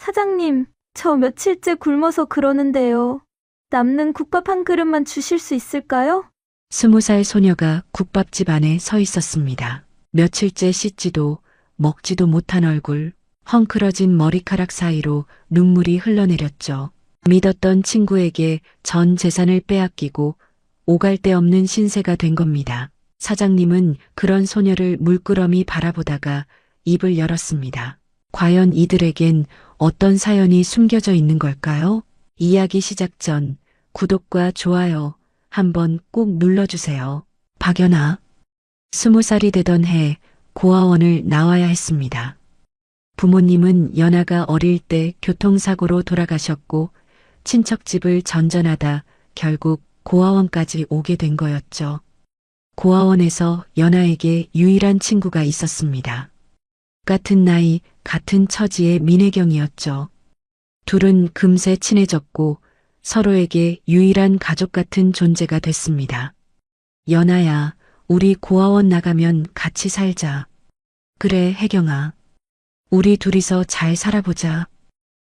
사장님, 저 며칠째 굶어서 그러는데요. 남는 국밥 한 그릇만 주실 수 있을까요? 20살 소녀가 국밥집 안에 서 있었습니다. 며칠째 씻지도 먹지도 못한 얼굴, 헝클어진 머리카락 사이로 눈물이 흘러내렸죠. 믿었던 친구에게 전 재산을 빼앗기고 오갈 데 없는 신세가 된 겁니다. 사장님은 그런 소녀를 물끄러미 바라보다가 입을 열었습니다. 과연 이들에겐 어떤 사연이 숨겨져 있는 걸까요? 이야기 시작 전 구독과 좋아요 한번 꼭 눌러주세요. 박연아, 20살이 되던 해 고아원을 나와야 했습니다. 부모님은 연아가 어릴 때 교통사고로 돌아가셨고 친척집을 전전하다 결국 고아원까지 오게 된 거였죠. 고아원에서 연아에게 유일한 친구가 있었습니다. 같은 나이, 같은 처지의 민혜경이었죠. 둘은 금세 친해졌고 서로에게 유일한 가족 같은 존재가 됐습니다. 연아야, 우리 고아원 나가면 같이 살자. 그래, 혜경아. 우리 둘이서 잘 살아보자.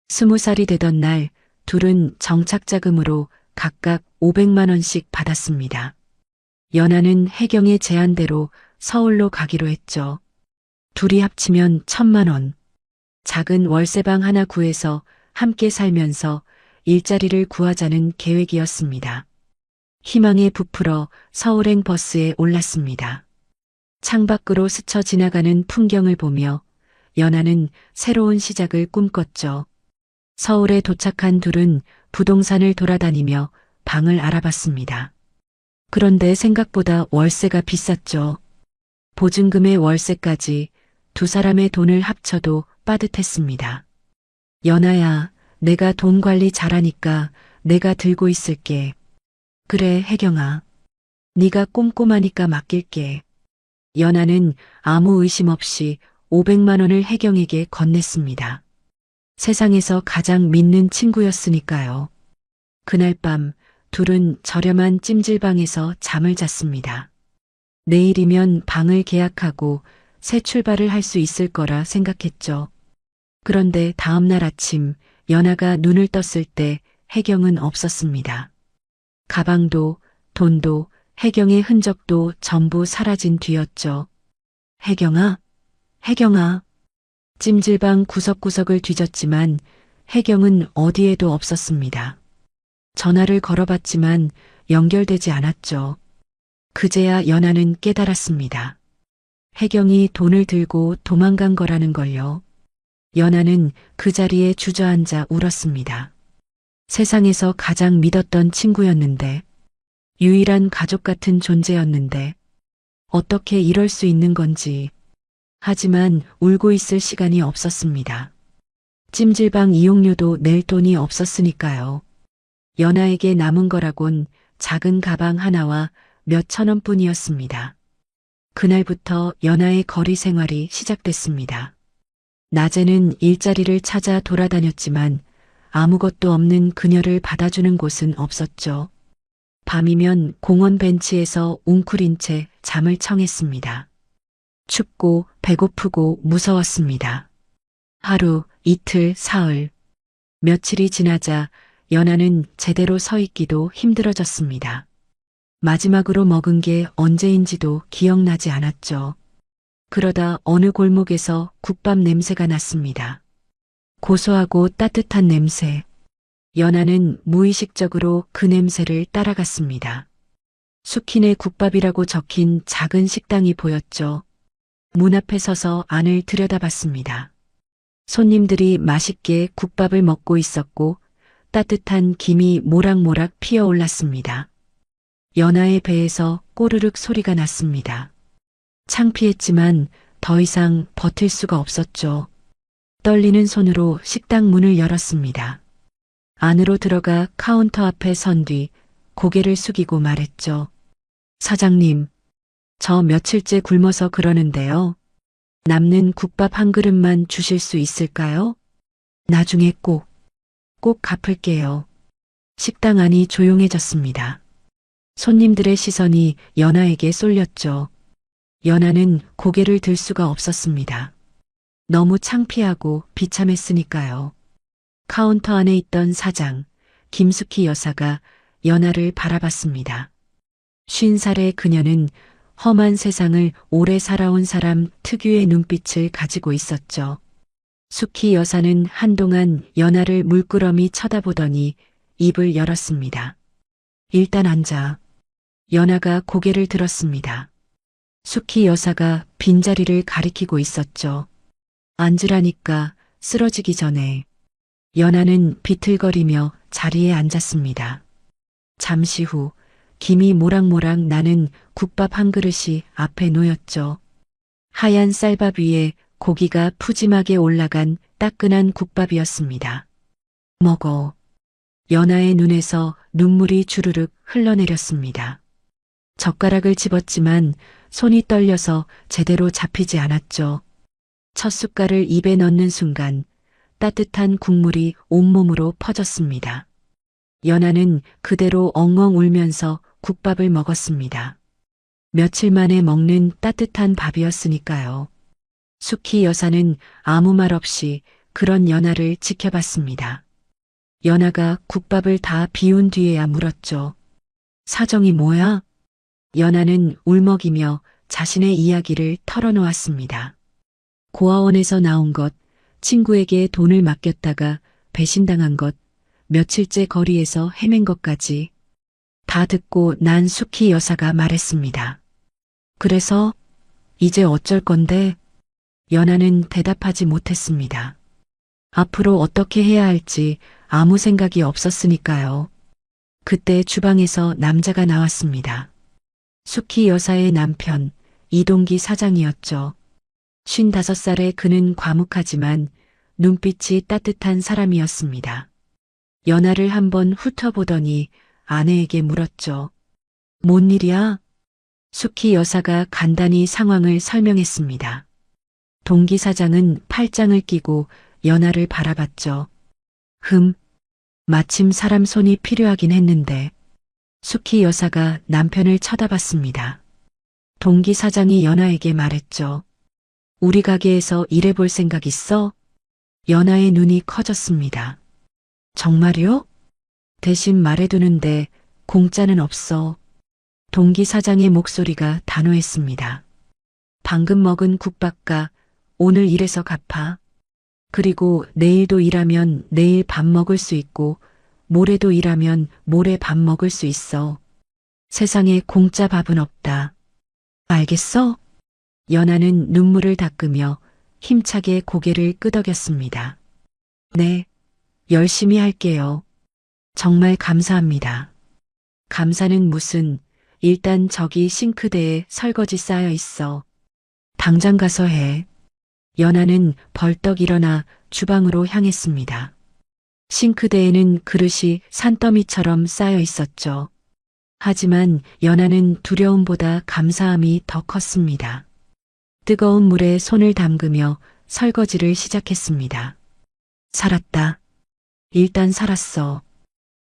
20살이 되던 날 둘은 정착자금으로 각각 500만 원씩 받았습니다. 연아는 혜경의 제안대로 서울로 가기로 했죠. 둘이 합치면 1,000만 원. 작은 월세방 하나 구해서 함께 살면서 일자리를 구하자는 계획이었습니다. 희망에 부풀어 서울행 버스에 올랐습니다. 창밖으로 스쳐 지나가는 풍경을 보며 연아는 새로운 시작을 꿈꿨죠. 서울에 도착한 둘은 부동산을 돌아다니며 방을 알아봤습니다. 그런데 생각보다 월세가 비쌌죠. 보증금의 월세까지 두 사람의 돈을 합쳐도 빠듯했습니다. 연아야, 내가 돈 관리 잘하니까 내가 들고 있을게. 그래, 혜경아. 네가 꼼꼼하니까 맡길게. 연아는 아무 의심 없이 500만 원을 혜경에게 건넸습니다. 세상에서 가장 믿는 친구였으니까요. 그날 밤 둘은 저렴한 찜질방에서 잠을 잤습니다. 내일이면 방을 계약하고 새 출발을 할 수 있을 거라 생각했죠. 그런데 다음 날 아침 연아가 눈을 떴을 때 혜경은 없었습니다. 가방도 돈도 혜경의 흔적도 전부 사라진 뒤였죠. 혜경아, 혜경아. 찜질방 구석구석을 뒤졌지만 혜경은 어디에도 없었습니다. 전화를 걸어봤지만 연결되지 않았죠. 그제야 연아는 깨달았습니다. 혜경이 돈을 들고 도망간 거라는 걸요. 연아는 그 자리에 주저앉아 울었습니다. 세상에서 가장 믿었던 친구였는데, 유일한 가족 같은 존재였는데, 어떻게 이럴 수 있는 건지. 하지만 울고 있을 시간이 없었습니다. 찜질방 이용료도 낼 돈이 없었으니까요. 연아에게 남은 거라곤 작은 가방 하나와 몇 천 원뿐이었습니다. 그날부터 연아의 거리 생활이 시작됐습니다. 낮에는 일자리를 찾아 돌아다녔지만 아무것도 없는 그녀를 받아주는 곳은 없었죠. 밤이면 공원 벤치에서 웅크린 채 잠을 청했습니다. 춥고 배고프고 무서웠습니다. 하루, 이틀, 사흘. 며칠이 지나자 연아는 제대로 서 있기도 힘들어졌습니다. 마지막으로 먹은 게 언제인지도 기억나지 않았죠. 그러다 어느 골목에서 국밥 냄새가 났습니다. 고소하고 따뜻한 냄새. 연아는 무의식적으로 그 냄새를 따라갔습니다. 수키네 국밥이라고 적힌 작은 식당이 보였죠. 문 앞에 서서 안을 들여다봤습니다. 손님들이 맛있게 국밥을 먹고 있었고 따뜻한 김이 모락모락 피어올랐습니다. 연아의 배에서 꼬르륵 소리가 났습니다. 창피했지만 더 이상 버틸 수가 없었죠. 떨리는 손으로 식당 문을 열었습니다. 안으로 들어가 카운터 앞에 선 뒤 고개를 숙이고 말했죠. 사장님, 저 며칠째 굶어서 그러는데요. 남는 국밥 한 그릇만 주실 수 있을까요? 나중에 꼭 갚을게요. 식당 안이 조용해졌습니다. 손님들의 시선이 연아에게 쏠렸죠. 연아는 고개를 들 수가 없었습니다. 너무 창피하고 비참했으니까요. 카운터 안에 있던 사장, 김숙희 여사가 연하를 바라봤습니다. 50살의 그녀는 험한 세상을 오래 살아온 사람 특유의 눈빛을 가지고 있었죠. 숙희 여사는 한동안 연하를 물끄러미 쳐다보더니 입을 열었습니다. 일단 앉아. 연하가 고개를 들었습니다. 숙희 여사가 빈자리를 가리키고 있었죠. 앉으라니까 쓰러지기 전에. 연하는 비틀거리며 자리에 앉았습니다. 잠시 후 김이 모락모락 나는 국밥 한 그릇이 앞에 놓였죠. 하얀 쌀밥 위에 고기가 푸짐하게 올라간 따끈한 국밥이었습니다. 먹어. 연하의 눈에서 눈물이 주르륵 흘러내렸습니다. 젓가락을 집었지만 손이 떨려서 제대로 잡히지 않았죠. 첫 숟갈을 입에 넣는 순간 따뜻한 국물이 온몸으로 퍼졌습니다. 연하는 그대로 엉엉 울면서 국밥을 먹었습니다. 며칠 만에 먹는 따뜻한 밥이었으니까요. 숙희 여사는 아무 말 없이 그런 연하를 지켜봤습니다. 연하가 국밥을 다 비운 뒤에야 물었죠. 사정이 뭐야? 연하는 울먹이며 자신의 이야기를 털어놓았습니다. 고아원에서 나온 것, 친구에게 돈을 맡겼다가 배신당한 것, 며칠째 거리에서 헤맨 것까지 다 듣고 난 숙희 여사가 말했습니다. 그래서 이제 어쩔 건데? 연하는 대답하지 못했습니다. 앞으로 어떻게 해야 할지 아무 생각이 없었으니까요. 그때 주방에서 남자가 나왔습니다. 숙희 여사의 남편 이동기 사장이었죠. 55살의 그는 과묵하지만 눈빛이 따뜻한 사람이었습니다. 연하를 한번 훑어보더니 아내에게 물었죠. 뭔 일이야? 숙희 여사가 간단히 상황을 설명했습니다. 동기 사장은 팔짱을 끼고 연하를 바라봤죠. 마침 사람 손이 필요하긴 했는데. 숙희 여사가 남편을 쳐다봤습니다. 동기 사장이 연하에게 말했죠. 우리 가게에서 일해볼 생각 있어? 연하의 눈이 커졌습니다. 정말요? 대신 말해두는데 공짜는 없어. 동기 사장의 목소리가 단호했습니다. 방금 먹은 국밥가 오늘 일해서 갚아. 그리고 내일도 일하면 내일 밥 먹을 수 있고 모레도 일하면 모레 밥 먹을 수 있어. 세상에 공짜 밥은 없다. 알겠어? 연하는 눈물을 닦으며 힘차게 고개를 끄덕였습니다. 네, 열심히 할게요. 정말 감사합니다. 감사는 무슨, 일단 저기 싱크대에 설거지 쌓여 있어. 당장 가서 해. 연하는 벌떡 일어나 주방으로 향했습니다. 싱크대에는 그릇이 산더미처럼 쌓여 있었죠. 하지만 연하는 두려움보다 감사함이 더 컸습니다. 뜨거운 물에 손을 담그며 설거지를 시작했습니다. 살았다. 일단 살았어.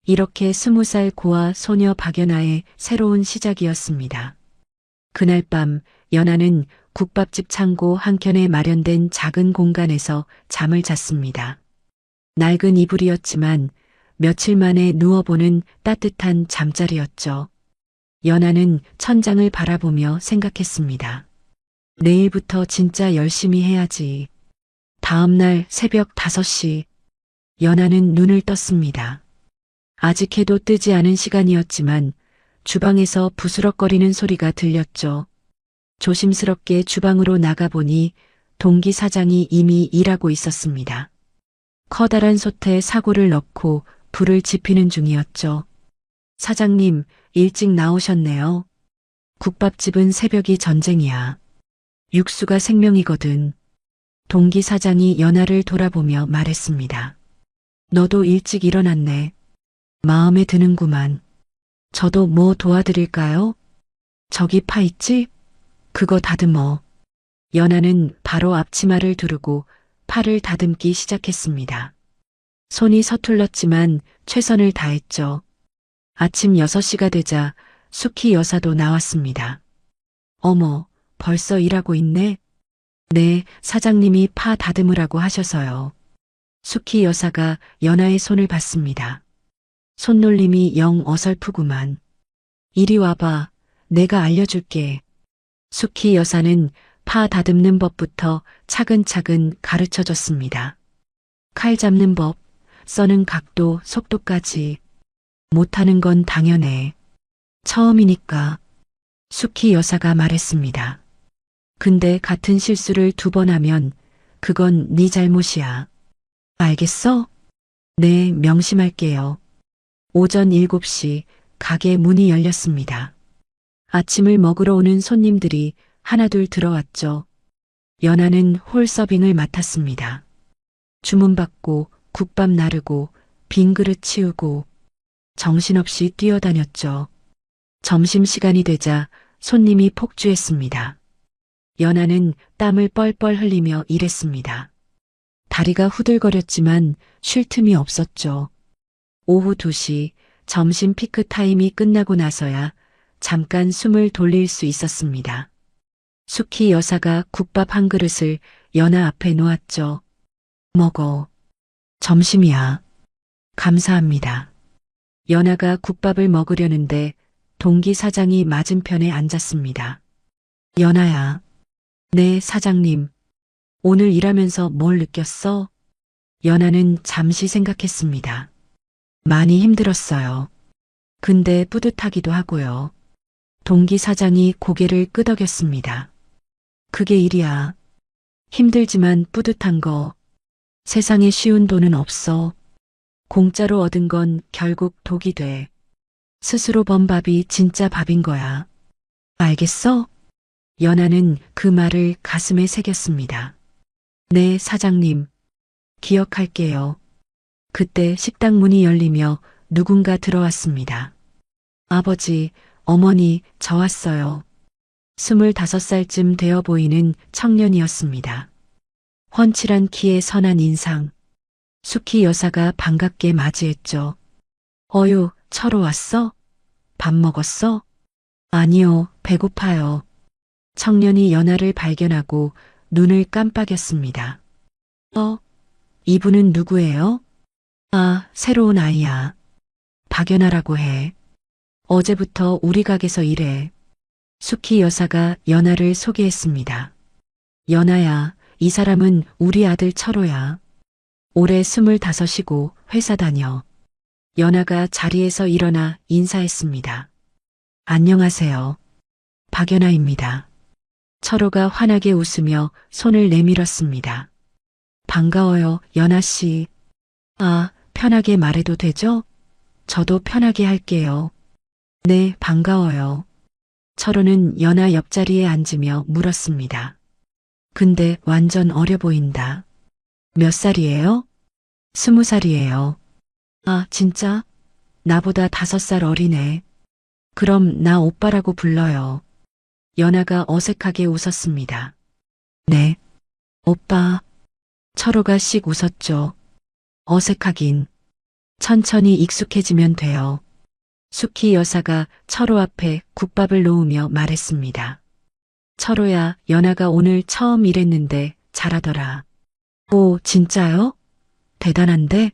이렇게 20살 고아 소녀 박연아의 새로운 시작이었습니다. 그날 밤 연하는 국밥집 창고 한켠에 마련된 작은 공간에서 잠을 잤습니다. 낡은 이불이었지만 며칠 만에 누워보는 따뜻한 잠자리였죠. 연하는 천장을 바라보며 생각했습니다. 내일부터 진짜 열심히 해야지. 다음 날 새벽 5시 연하는 눈을 떴습니다. 아직 해도 뜨지 않은 시간이었지만 주방에서 부스럭거리는 소리가 들렸죠. 조심스럽게 주방으로 나가보니 동기 사장이 이미 일하고 있었습니다. 커다란 솥에 사골을 넣고 불을 지피는 중이었죠. 사장님, 일찍 나오셨네요. 국밥집은 새벽이 전쟁이야. 육수가 생명이거든. 동기 사장이 연하를 돌아보며 말했습니다. 너도 일찍 일어났네. 마음에 드는구만. 저도 뭐 도와드릴까요? 저기 파 있지? 그거 다듬어. 연하는 바로 앞치마를 두르고 팔을 다듬기 시작했습니다. 손이 서툴렀지만 최선을 다했죠. 아침 6시가 되자 숙희 여사도 나왔습니다. 어머, 벌써 일하고 있네? 네, 사장님이 파 다듬으라고 하셔서요. 숙희 여사가 연하의 손을 받습니다. 손놀림이 영 어설프구만. 이리 와봐. 내가 알려줄게. 숙희 여사는 파 다듬는 법부터 차근차근 가르쳐 줬습니다. 칼 잡는 법, 써는 각도, 속도까지. 못하는 건 당연해. 처음이니까. 숙희 여사가 말했습니다. 근데 같은 실수를 2번 하면 그건 네 잘못이야. 알겠어? 네, 명심할게요. 오전 7시 가게 문이 열렸습니다. 아침을 먹으러 오는 손님들이 하나둘 들어왔죠. 연하는 홀 서빙을 맡았습니다. 주문 받고 국밥 나르고 빈 그릇 치우고 정신없이 뛰어다녔죠. 점심시간이 되자 손님이 폭주했습니다. 연하는 땀을 뻘뻘 흘리며 일했습니다. 다리가 후들거렸지만 쉴 틈이 없었죠. 오후 2시 점심 피크 타임이 끝나고 나서야 잠깐 숨을 돌릴 수 있었습니다. 숙희 여사가 국밥 한 그릇을 연하 앞에 놓았죠. 먹어. 점심이야. 감사합니다. 연하가 국밥을 먹으려는데 동기 사장이 맞은편에 앉았습니다. 연하야. 네, 사장님. 오늘 일하면서 뭘 느꼈어? 연하는 잠시 생각했습니다. 많이 힘들었어요. 근데 뿌듯하기도 하고요. 동기 사장이 고개를 끄덕였습니다. 그게 일이야. 힘들지만 뿌듯한 거. 세상에 쉬운 돈은 없어. 공짜로 얻은 건 결국 독이 돼. 스스로 번 밥이 진짜 밥인 거야. 알겠어? 연하는 그 말을 가슴에 새겼습니다. 네, 사장님. 기억할게요. 그때 식당 문이 열리며 누군가 들어왔습니다. 아버지, 어머니, 저 왔어요. 25살쯤 되어 보이는 청년이었습니다. 훤칠한 키에 선한 인상. 숙희 여사가 반갑게 맞이했죠. 어유, 철호 왔어? 밥 먹었어? 아니요, 배고파요. 청년이 연하를 발견하고 눈을 깜빡였습니다. 이분은 누구예요? 아, 새로운 아이야. 박연아라고 해. 어제부터 우리 가게에서 일해. 숙희 여사가 연하를 소개했습니다. 연하야, 이 사람은 우리 아들 철호야. 올해 25이고 회사 다녀. 연하가 자리에서 일어나 인사했습니다. 안녕하세요. 박연아입니다. 철호가 환하게 웃으며 손을 내밀었습니다. 반가워요, 연아 씨. 아, 편하게 말해도 되죠? 저도 편하게 할게요. 네, 반가워요. 철호는 연하 옆자리에 앉으며 물었습니다. 근데 완전 어려 보인다. 몇 살이에요? 20살이에요. 아, 진짜? 나보다 5살 어리네. 그럼 나 오빠라고 불러요. 연하가 어색하게 웃었습니다. 네. 오빠. 철호가 씩 웃었죠. 어색하긴. 천천히 익숙해지면 돼요. 숙희 여사가 철호 앞에 국밥을 놓으며 말했습니다. 철호야, 연하가 오늘 처음 일했는데 잘하더라. 오, 진짜요? 대단한데?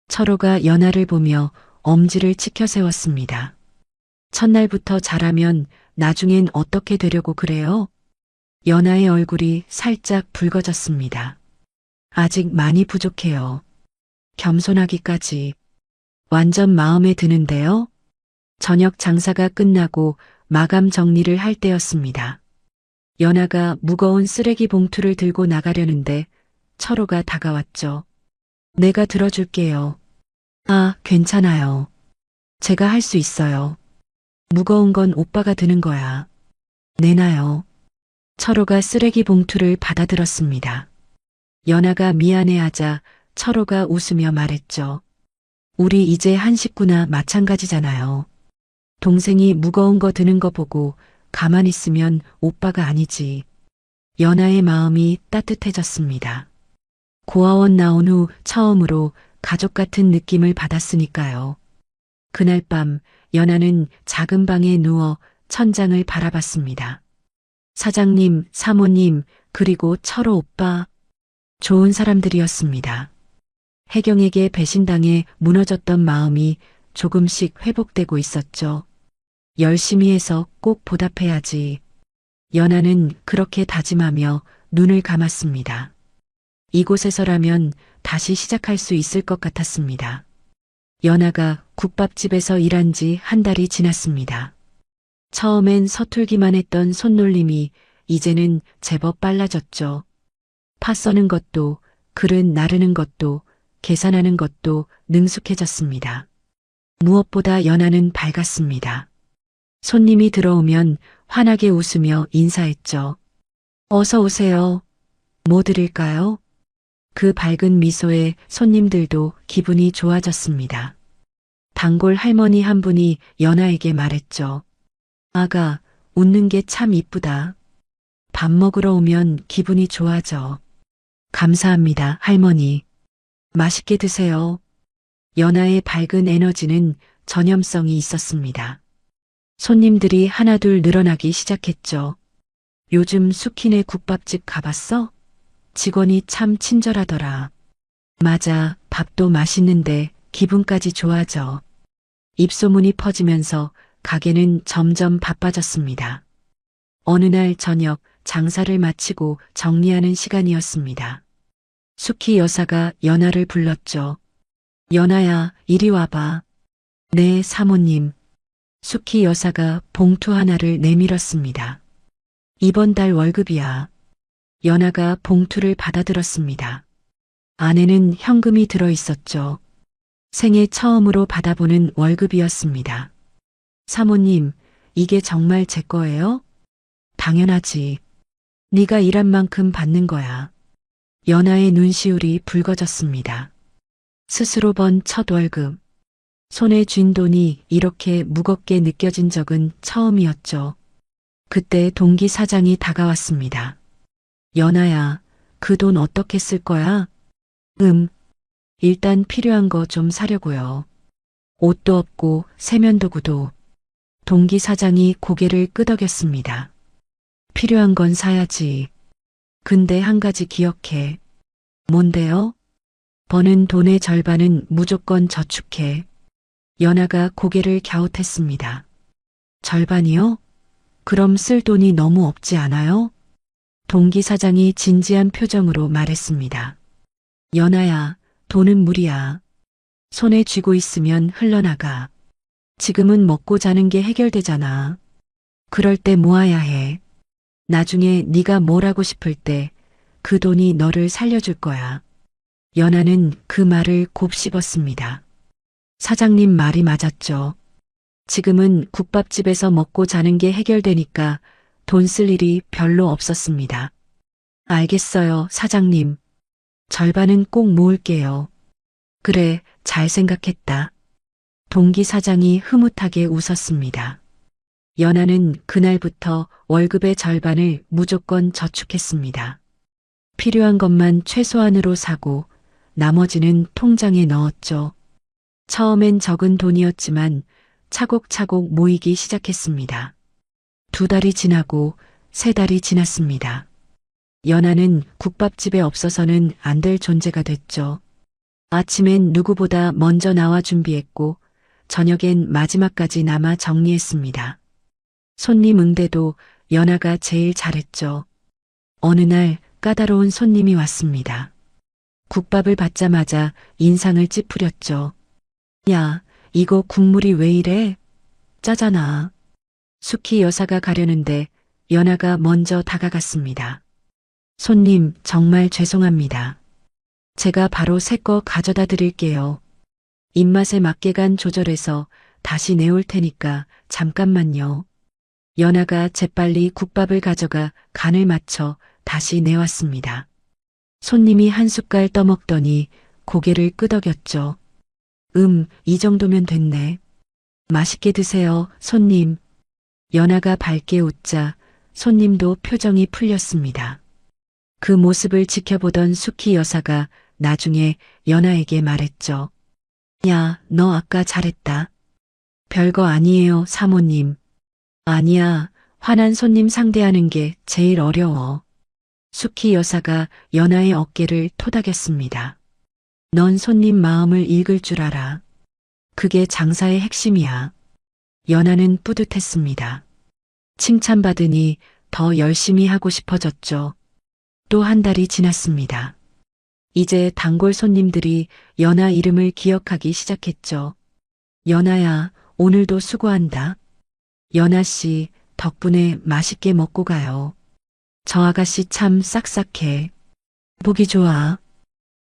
철호가 연하를 보며 엄지를 치켜 세웠습니다. 첫날부터 잘하면 나중엔 어떻게 되려고 그래요? 연하의 얼굴이 살짝 붉어졌습니다. 아직 많이 부족해요. 겸손하기까지. 완전 마음에 드는데요? 저녁 장사가 끝나고 마감 정리를 할 때였습니다. 연하가 무거운 쓰레기 봉투를 들고 나가려는데 철호가 다가왔죠. 내가 들어줄게요. 아, 괜찮아요. 제가 할 수 있어요. 무거운 건 오빠가 드는 거야. 내놔요. 철호가 쓰레기 봉투를 받아들었습니다. 연하가 미안해하자 철호가 웃으며 말했죠. 우리 이제 한 식구나 마찬가지잖아요. 동생이 무거운 거 드는 거 보고 가만히 있으면 오빠가 아니지. 연하의 마음이 따뜻해졌습니다. 고아원 나온 후 처음으로 가족 같은 느낌을 받았으니까요. 그날 밤 연하는 작은 방에 누워 천장을 바라봤습니다. 사장님, 사모님, 그리고 철호 오빠. 좋은 사람들이었습니다. 혜경에게 배신당해 무너졌던 마음이 조금씩 회복되고 있었죠. 열심히 해서 꼭 보답해야지. 연아는 그렇게 다짐하며 눈을 감았습니다. 이곳에서라면 다시 시작할 수 있을 것 같았습니다. 연아가 국밥집에서 일한 지 한 달이 지났습니다. 처음엔 서툴기만 했던 손놀림이 이제는 제법 빨라졌죠. 파 써는 것도, 그릇 나르는 것도, 계산하는 것도 능숙해졌습니다. 무엇보다 연아는 밝았습니다. 손님이 들어오면 환하게 웃으며 인사했죠. 어서 오세요. 뭐 드릴까요? 그 밝은 미소에 손님들도 기분이 좋아졌습니다. 단골 할머니 한 분이 연아에게 말했죠. 아가, 웃는 게 참 이쁘다. 밥 먹으러 오면 기분이 좋아져. 감사합니다, 할머니. 맛있게 드세요. 연아의 밝은 에너지는 전염성이 있었습니다. 손님들이 하나둘 늘어나기 시작했죠. 요즘 수키네 국밥집 가봤어? 직원이 참 친절하더라. 맞아, 밥도 맛있는데 기분까지 좋아져. 입소문이 퍼지면서 가게는 점점 바빠졌습니다. 어느 날 저녁 장사를 마치고 정리하는 시간이었습니다. 수키 여사가 연아를 불렀죠. 연아야, 이리 와봐. 네, 사모님. 수키 여사가 봉투 하나를 내밀었습니다. 이번 달 월급이야. 연아가 봉투를 받아들었습니다. 안에는 현금이 들어 있었죠. 생애 처음으로 받아보는 월급이었습니다. 사모님, 이게 정말 제 거예요? 당연하지. 네가 일한 만큼 받는 거야. 연아의 눈시울이 붉어졌습니다. 스스로 번 첫 월급. 손에 쥔 돈이 이렇게 무겁게 느껴진 적은 처음이었죠. 그때 동기 사장이 다가왔습니다. 연아야, 그 돈 어떻게 쓸 거야? 일단 필요한 거 좀 사려고요. 옷도 없고 세면도구도. 동기 사장이 고개를 끄덕였습니다. 필요한 건 사야지. 근데 한 가지 기억해. 뭔데요? 버는 돈의 절반은 무조건 저축해. 연아가 고개를 갸웃했습니다. 절반이요? 그럼 쓸 돈이 너무 없지 않아요? 동기 사장이 진지한 표정으로 말했습니다. 연아야, 돈은 물이야. 손에 쥐고 있으면 흘러나가. 지금은 먹고 자는 게 해결되잖아. 그럴 때 모아야 해. 나중에 네가 뭘 하고 싶을 때 그 돈이 너를 살려줄 거야. 연아는 그 말을 곱씹었습니다. 사장님 말이 맞았죠. 지금은 국밥집에서 먹고 자는 게 해결되니까 돈 쓸 일이 별로 없었습니다. 알겠어요, 사장님. 절반은 꼭 모을게요. 그래, 잘 생각했다. 동기 사장이 흐뭇하게 웃었습니다. 연아는 그날부터 월급의 절반을 무조건 저축했습니다. 필요한 것만 최소한으로 사고 나머지는 통장에 넣었죠. 처음엔 적은 돈이었지만 차곡차곡 모이기 시작했습니다. 2달이 지나고 3달이 지났습니다. 연아는 국밥집에 없어서는 안 될 존재가 됐죠. 아침엔 누구보다 먼저 나와 준비했고 저녁엔 마지막까지 남아 정리했습니다. 손님 응대도 연아가 제일 잘했죠. 어느 날 까다로운 손님이 왔습니다. 국밥을 받자마자 인상을 찌푸렸죠. 야, 이거 국물이 왜 이래? 짜잖아. 수키 여사가 가려는데 연아가 먼저 다가갔습니다. 손님, 정말 죄송합니다. 제가 바로 새 거 가져다 드릴게요. 입맛에 맞게 간 조절해서 다시 내올 테니까 잠깐만요. 연아가 재빨리 국밥을 가져가 간을 맞춰 다시 내왔습니다. 손님이 한 숟갈 떠먹더니 고개를 끄덕였죠. 이 정도면 됐네. 맛있게 드세요, 손님. 연아가 밝게 웃자 손님도 표정이 풀렸습니다. 그 모습을 지켜보던 수키 여사가 나중에 연아에게 말했죠. 야, 너 아까 잘했다. 별거 아니에요, 사모님. 아니야, 화난 손님 상대하는 게 제일 어려워. 수키 여사가 연아의 어깨를 토닥였습니다. 넌 손님 마음을 읽을 줄 알아. 그게 장사의 핵심이야. 연하는 뿌듯했습니다. 칭찬받으니 더 열심히 하고 싶어졌죠. 또 한 달이 지났습니다. 이제 단골 손님들이 연하 이름을 기억하기 시작했죠. 연하야, 오늘도 수고한다. 연하 씨, 덕분에 맛있게 먹고 가요. 저 아가씨 참 싹싹해. 보기 좋아.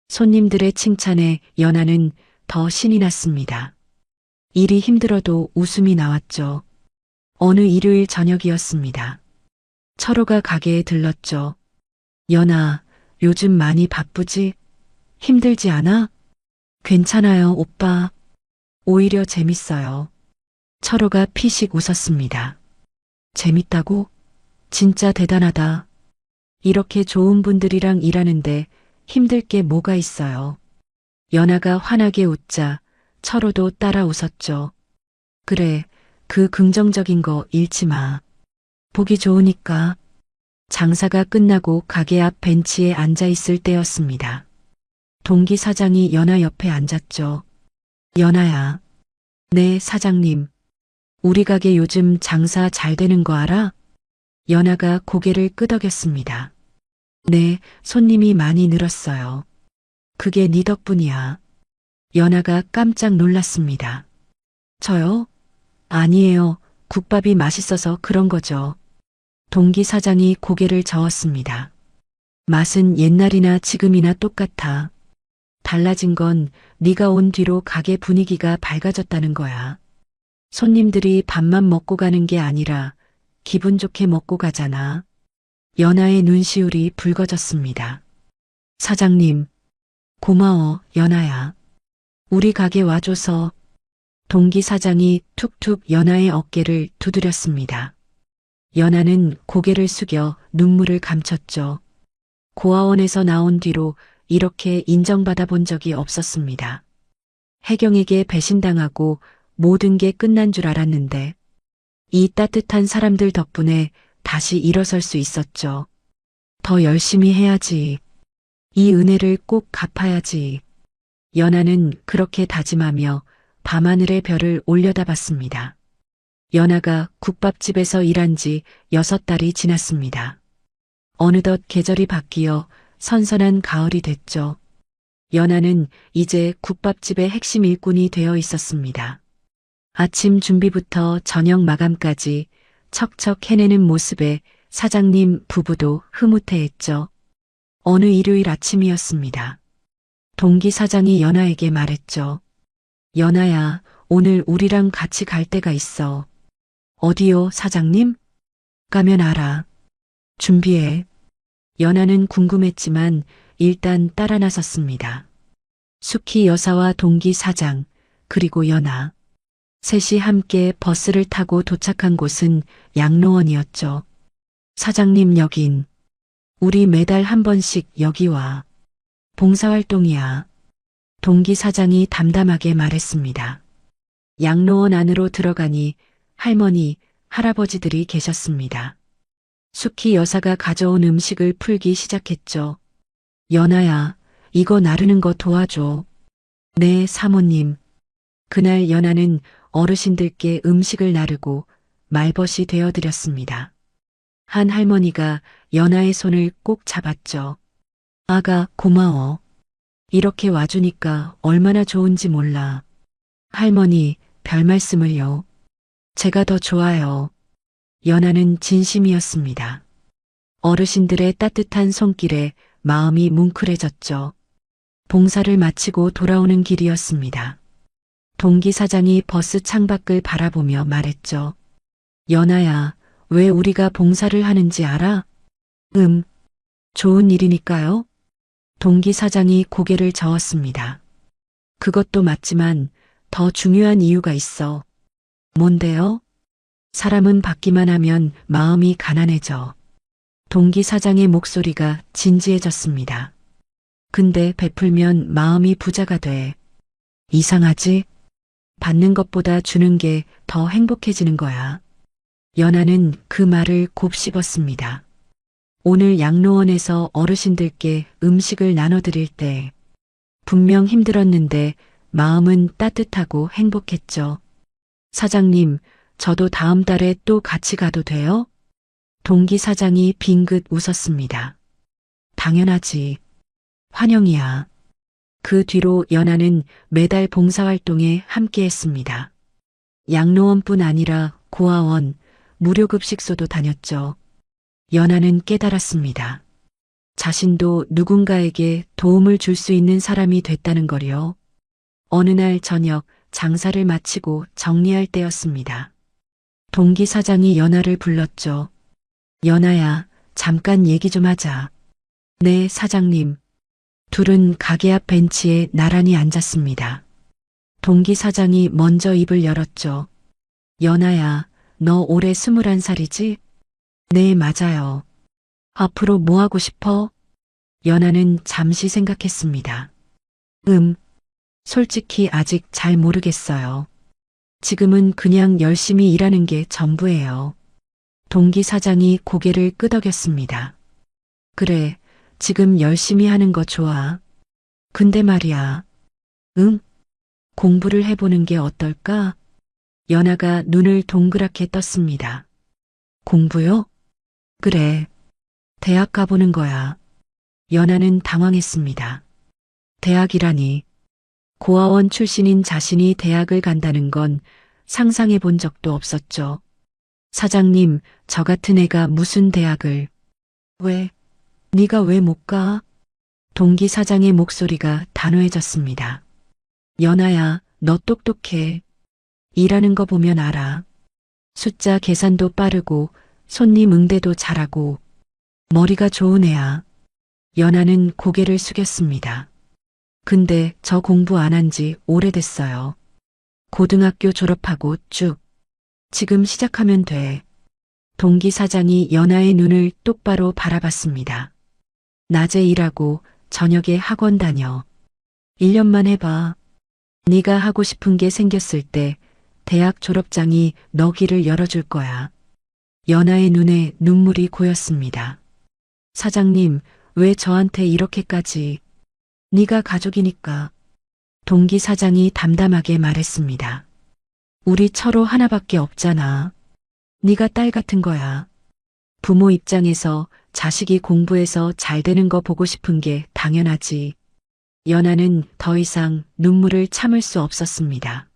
손님들의 칭찬에 연하는 더 신이 났습니다. 일이 힘들어도 웃음이 나왔죠. 어느 일요일 저녁이었습니다. 철호가 가게에 들렀죠. 연하, 요즘 많이 바쁘지? 힘들지 않아? 괜찮아요, 오빠. 오히려 재밌어요. 철호가 피식 웃었습니다. 재밌다고? 진짜 대단하다. 이렇게 좋은 분들이랑 일하는데 힘들 게 뭐가 있어요. 연하가 환하게 웃자 철호도 따라 웃었죠. 그래, 그 긍정적인 거 잃지 마. 보기 좋으니까. 장사가 끝나고 가게 앞 벤치에 앉아 있을 때였습니다. 동기 사장이 연하 옆에 앉았죠. 연하야. 네, 사장님. 우리 가게 요즘 장사 잘 되는 거 알아? 연하가 고개를 끄덕였습니다. 네, 손님이 많이 늘었어요. 그게 네 덕분이야. 연하가 깜짝 놀랐습니다. 저요? 아니에요. 국밥이 맛있어서 그런 거죠. 동기 사장이 고개를 저었습니다. 맛은 옛날이나 지금이나 똑같아. 달라진 건 네가 온 뒤로 가게 분위기가 밝아졌다는 거야. 손님들이 밥만 먹고 가는 게 아니라 기분 좋게 먹고 가잖아. 연하의 눈시울이 붉어졌습니다. 사장님, 고마워, 연하야. 우리 가게 와줘서. 동기 사장이 툭툭 연하의 어깨를 두드렸습니다. 연하는 고개를 숙여 눈물을 감췄죠. 고아원에서 나온 뒤로 이렇게 인정받아 본 적이 없었습니다. 혜경에게 배신당하고 모든 게 끝난 줄 알았는데 이 따뜻한 사람들 덕분에 다시 일어설 수 있었죠. 더 열심히 해야지. 이 은혜를 꼭 갚아야지. 연하는 그렇게 다짐하며 밤하늘의 별을 올려다봤습니다. 연하가 국밥집에서 일한 지 6달이 지났습니다. 어느덧 계절이 바뀌어 선선한 가을이 됐죠. 연하는 이제 국밥집의 핵심 일꾼이 되어 있었습니다. 아침 준비부터 저녁 마감까지 척척 해내는 모습에 사장님 부부도 흐뭇해했죠. 어느 일요일 아침이었습니다. 동기 사장이 연하에게 말했죠. 연하야, 오늘 우리랑 같이 갈 데가 있어. 어디요, 사장님? 가면 알아. 준비해. 연하는 궁금했지만 일단 따라 나섰습니다. 숙희 여사와 동기 사장, 그리고 연하. 셋이 함께 버스를 타고 도착한 곳은 양로원이었죠. 사장님 여긴. 우리 매달 한 번씩 여기 와. 봉사활동이야. 동기 사장이 담담하게 말했습니다. 양로원 안으로 들어가니 할머니, 할아버지들이 계셨습니다. 숙희 여사가 가져온 음식을 풀기 시작했죠. 연하야, 이거 나르는 거 도와줘. 네, 사모님. 그날 연하는 어르신들께 음식을 나르고 말벗이 되어드렸습니다. 한 할머니가 연하의 손을 꼭 잡았죠. 아가, 고마워. 이렇게 와주니까 얼마나 좋은지 몰라. 할머니, 별 말씀을요. 제가 더 좋아요. 연하는 진심이었습니다. 어르신들의 따뜻한 손길에 마음이 뭉클해졌죠. 봉사를 마치고 돌아오는 길이었습니다. 동기 사장이 버스 창밖을 바라보며 말했죠. 연하야, 왜 우리가 봉사를 하는지 알아? 좋은 일이니까요. 동기 사장이 고개를 저었습니다. 그것도 맞지만 더 중요한 이유가 있어. 뭔데요? 사람은 받기만 하면 마음이 가난해져. 동기 사장의 목소리가 진지해졌습니다. 근데 베풀면 마음이 부자가 돼. 이상하지? 받는 것보다 주는 게 더 행복해지는 거야. 연하는 그 말을 곱씹었습니다. 오늘 양로원에서 어르신들께 음식을 나눠드릴 때 분명 힘들었는데 마음은 따뜻하고 행복했죠. 사장님, 저도 다음 달에 또 같이 가도 돼요? 동기 사장이 빙긋 웃었습니다. 당연하지. 환영이야. 그 뒤로 연하는 매달 봉사활동에 함께했습니다. 양로원뿐 아니라 고아원, 무료급식소도 다녔죠. 연하는 깨달았습니다. 자신도 누군가에게 도움을 줄 수 있는 사람이 됐다는 거요. 어느 날 저녁 장사를 마치고 정리할 때였습니다. 동기 사장이 연하를 불렀죠. 연하야, 잠깐 얘기 좀 하자. 네, 사장님. 둘은 가게 앞 벤치에 나란히 앉았습니다. 동기 사장이 먼저 입을 열었죠. 연하야, 너 올해 21살이지? 네, 맞아요. 앞으로 뭐 하고 싶어? 연하는 잠시 생각했습니다. 솔직히 아직 잘 모르겠어요. 지금은 그냥 열심히 일하는 게 전부예요. 동기 사장이 고개를 끄덕였습니다. 그래, 지금 열심히 하는 거 좋아. 근데 말이야. 공부를 해보는 게 어떨까? 연하가 눈을 동그랗게 떴습니다. 공부요? 그래. 대학 가보는 거야. 연하는 당황했습니다. 대학이라니. 고아원 출신인 자신이 대학을 간다는 건 상상해 본 적도 없었죠. 사장님, 저 같은 애가 무슨 대학을. 왜? 네가 왜 못 가? 동기 사장의 목소리가 단호해졌습니다. 연하야, 너 똑똑해. 일하는 거 보면 알아. 숫자 계산도 빠르고 손님 응대도 잘하고 머리가 좋은 애야. 연하는 고개를 숙였습니다. 근데 저 공부 안 한 지 오래됐어요. 고등학교 졸업하고 쭉. 지금 시작하면 돼. 동기 사장이 연하의 눈을 똑바로 바라봤습니다. 낮에 일하고 저녁에 학원 다녀. 1년만 해봐. 네가 하고 싶은 게 생겼을 때 대학 졸업장이 너 길을 열어줄 거야. 연하의 눈에 눈물이 고였습니다. 사장님, 왜 저한테 이렇게까지. 네가 가족이니까. 동기 사장이 담담하게 말했습니다. 우리 철호 하나밖에 없잖아. 네가 딸 같은 거야. 부모 입장에서 자식이 공부해서 잘 되는 거 보고 싶은 게 당연하지. 연하는 더 이상 눈물을 참을 수 없었습니다.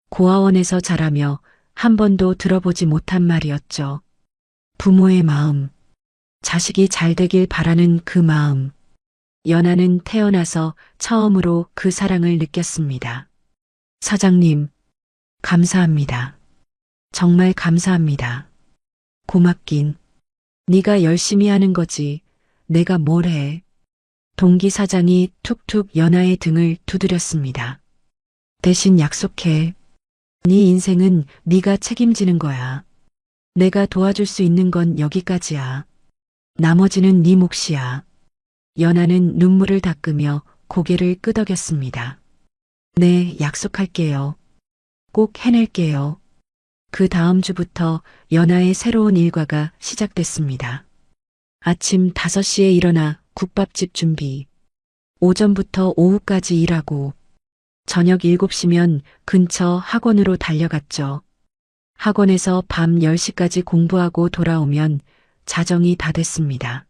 고아원에서 자라며 한 번도 들어보지 못한 말이었죠. 부모의 마음, 자식이 잘 되길 바라는 그 마음. 연하는 태어나서 처음으로 그 사랑을 느꼈습니다. 사장님, 감사합니다. 정말 감사합니다. 고맙긴. 네가 열심히 하는 거지. 내가 뭘 해. 동기 사장이 툭툭 연하의 등을 두드렸습니다. 대신 약속해. 네 인생은 네가 책임지는 거야. 내가 도와줄 수 있는 건 여기까지야. 나머지는 네 몫이야. 연하는 눈물을 닦으며 고개를 끄덕였습니다. 네, 약속할게요. 꼭 해낼게요. 그 다음 주부터 연하의 새로운 일과가 시작됐습니다. 아침 5시에 일어나 국밥집 준비. 오전부터 오후까지 일하고 저녁 7시면 근처 학원으로 달려갔죠. 학원에서 밤 10시까지 공부하고 돌아오면 자정이 다 됐습니다.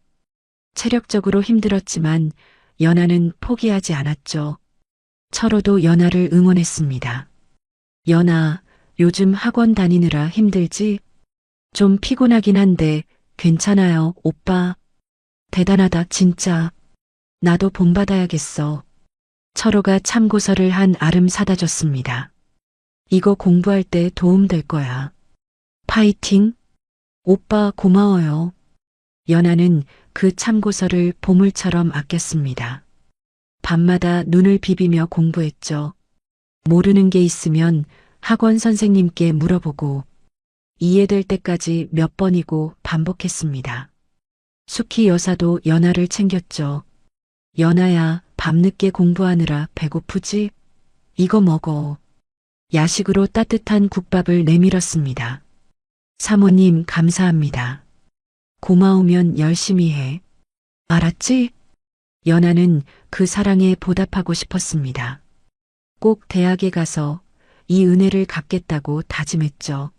체력적으로 힘들었지만 연하는 포기하지 않았죠. 철호도 연하를 응원했습니다. 연하, 요즘 학원 다니느라 힘들지? 좀 피곤하긴 한데 괜찮아요, 오빠. 대단하다, 진짜. 나도 본받아야겠어. 철호가 참고서를 한 알음 사다 줬습니다. 이거 공부할 때 도움 될 거야. 파이팅! 오빠 고마워요. 연하는 그 참고서를 보물처럼 아꼈습니다. 밤마다 눈을 비비며 공부했죠. 모르는 게 있으면 학원 선생님께 물어보고 이해될 때까지 몇 번이고 반복했습니다. 숙희 여사도 연하를 챙겼죠. 연하야, 밤늦게 공부하느라 배고프지? 이거 먹어. 야식으로 따뜻한 국밥을 내밀었습니다. 사모님 감사합니다. 고마우면 열심히 해. 알았지? 연아는 그 사랑에 보답하고 싶었습니다. 꼭 대학에 가서 이 은혜를 갚겠다고 다짐했죠.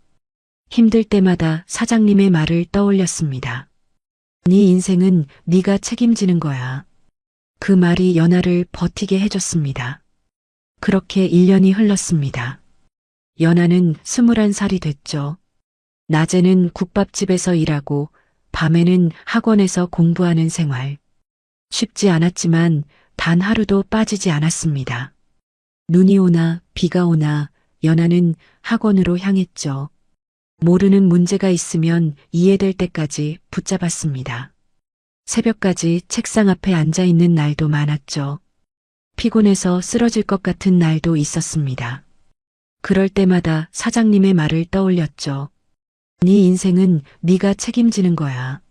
힘들 때마다 사장님의 말을 떠올렸습니다. 네 인생은 네가 책임지는 거야. 그 말이 연아를 버티게 해줬습니다. 그렇게 1년이 흘렀습니다. 연아는 21살이 됐죠. 낮에는 국밥집에서 일하고 밤에는 학원에서 공부하는 생활. 쉽지 않았지만 단 하루도 빠지지 않았습니다. 눈이 오나 비가 오나 연아는 학원으로 향했죠. 모르는 문제가 있으면 이해될 때까지 붙잡았습니다. 새벽까지 책상 앞에 앉아 있는 날도 많았죠. 피곤해서 쓰러질 것 같은 날도 있었습니다. 그럴 때마다 사장님의 말을 떠올렸죠. 네 인생은 네가 책임지는 거야.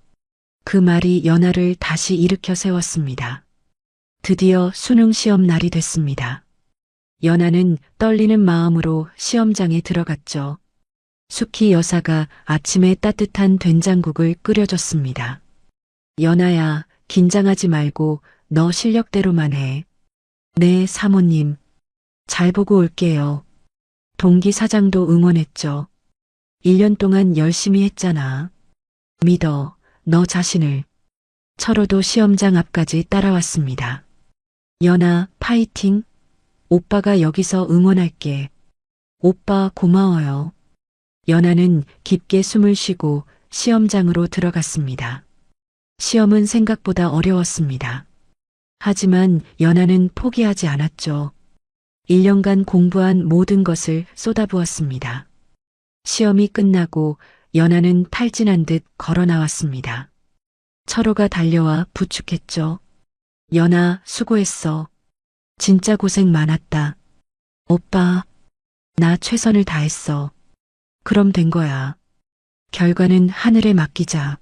그 말이 연아를 다시 일으켜 세웠습니다. 드디어 수능 시험 날이 됐습니다. 연아는 떨리는 마음으로 시험장에 들어갔죠. 숙희 여사가 아침에 따뜻한 된장국을 끓여줬습니다. 연아야, 긴장하지 말고 너 실력대로만 해. 네, 사모님. 잘 보고 올게요. 동기 사장도 응원했죠. 1년 동안 열심히 했잖아. 믿어, 너 자신을. 철호도 시험장 앞까지 따라왔습니다. 연아, 파이팅. 오빠가 여기서 응원할게. 오빠 고마워요. 연아는 깊게 숨을 쉬고 시험장으로 들어갔습니다. 시험은 생각보다 어려웠습니다. 하지만 연아는 포기하지 않았죠. 1년간 공부한 모든 것을 쏟아부었습니다. 시험이 끝나고 연아는 탈진한 듯 걸어 나왔습니다. 철호가 달려와 부축했죠. 연아, 수고했어. 진짜 고생 많았다. 오빠, 나 최선을 다했어. 그럼 된 거야. 결과는 하늘에 맡기자.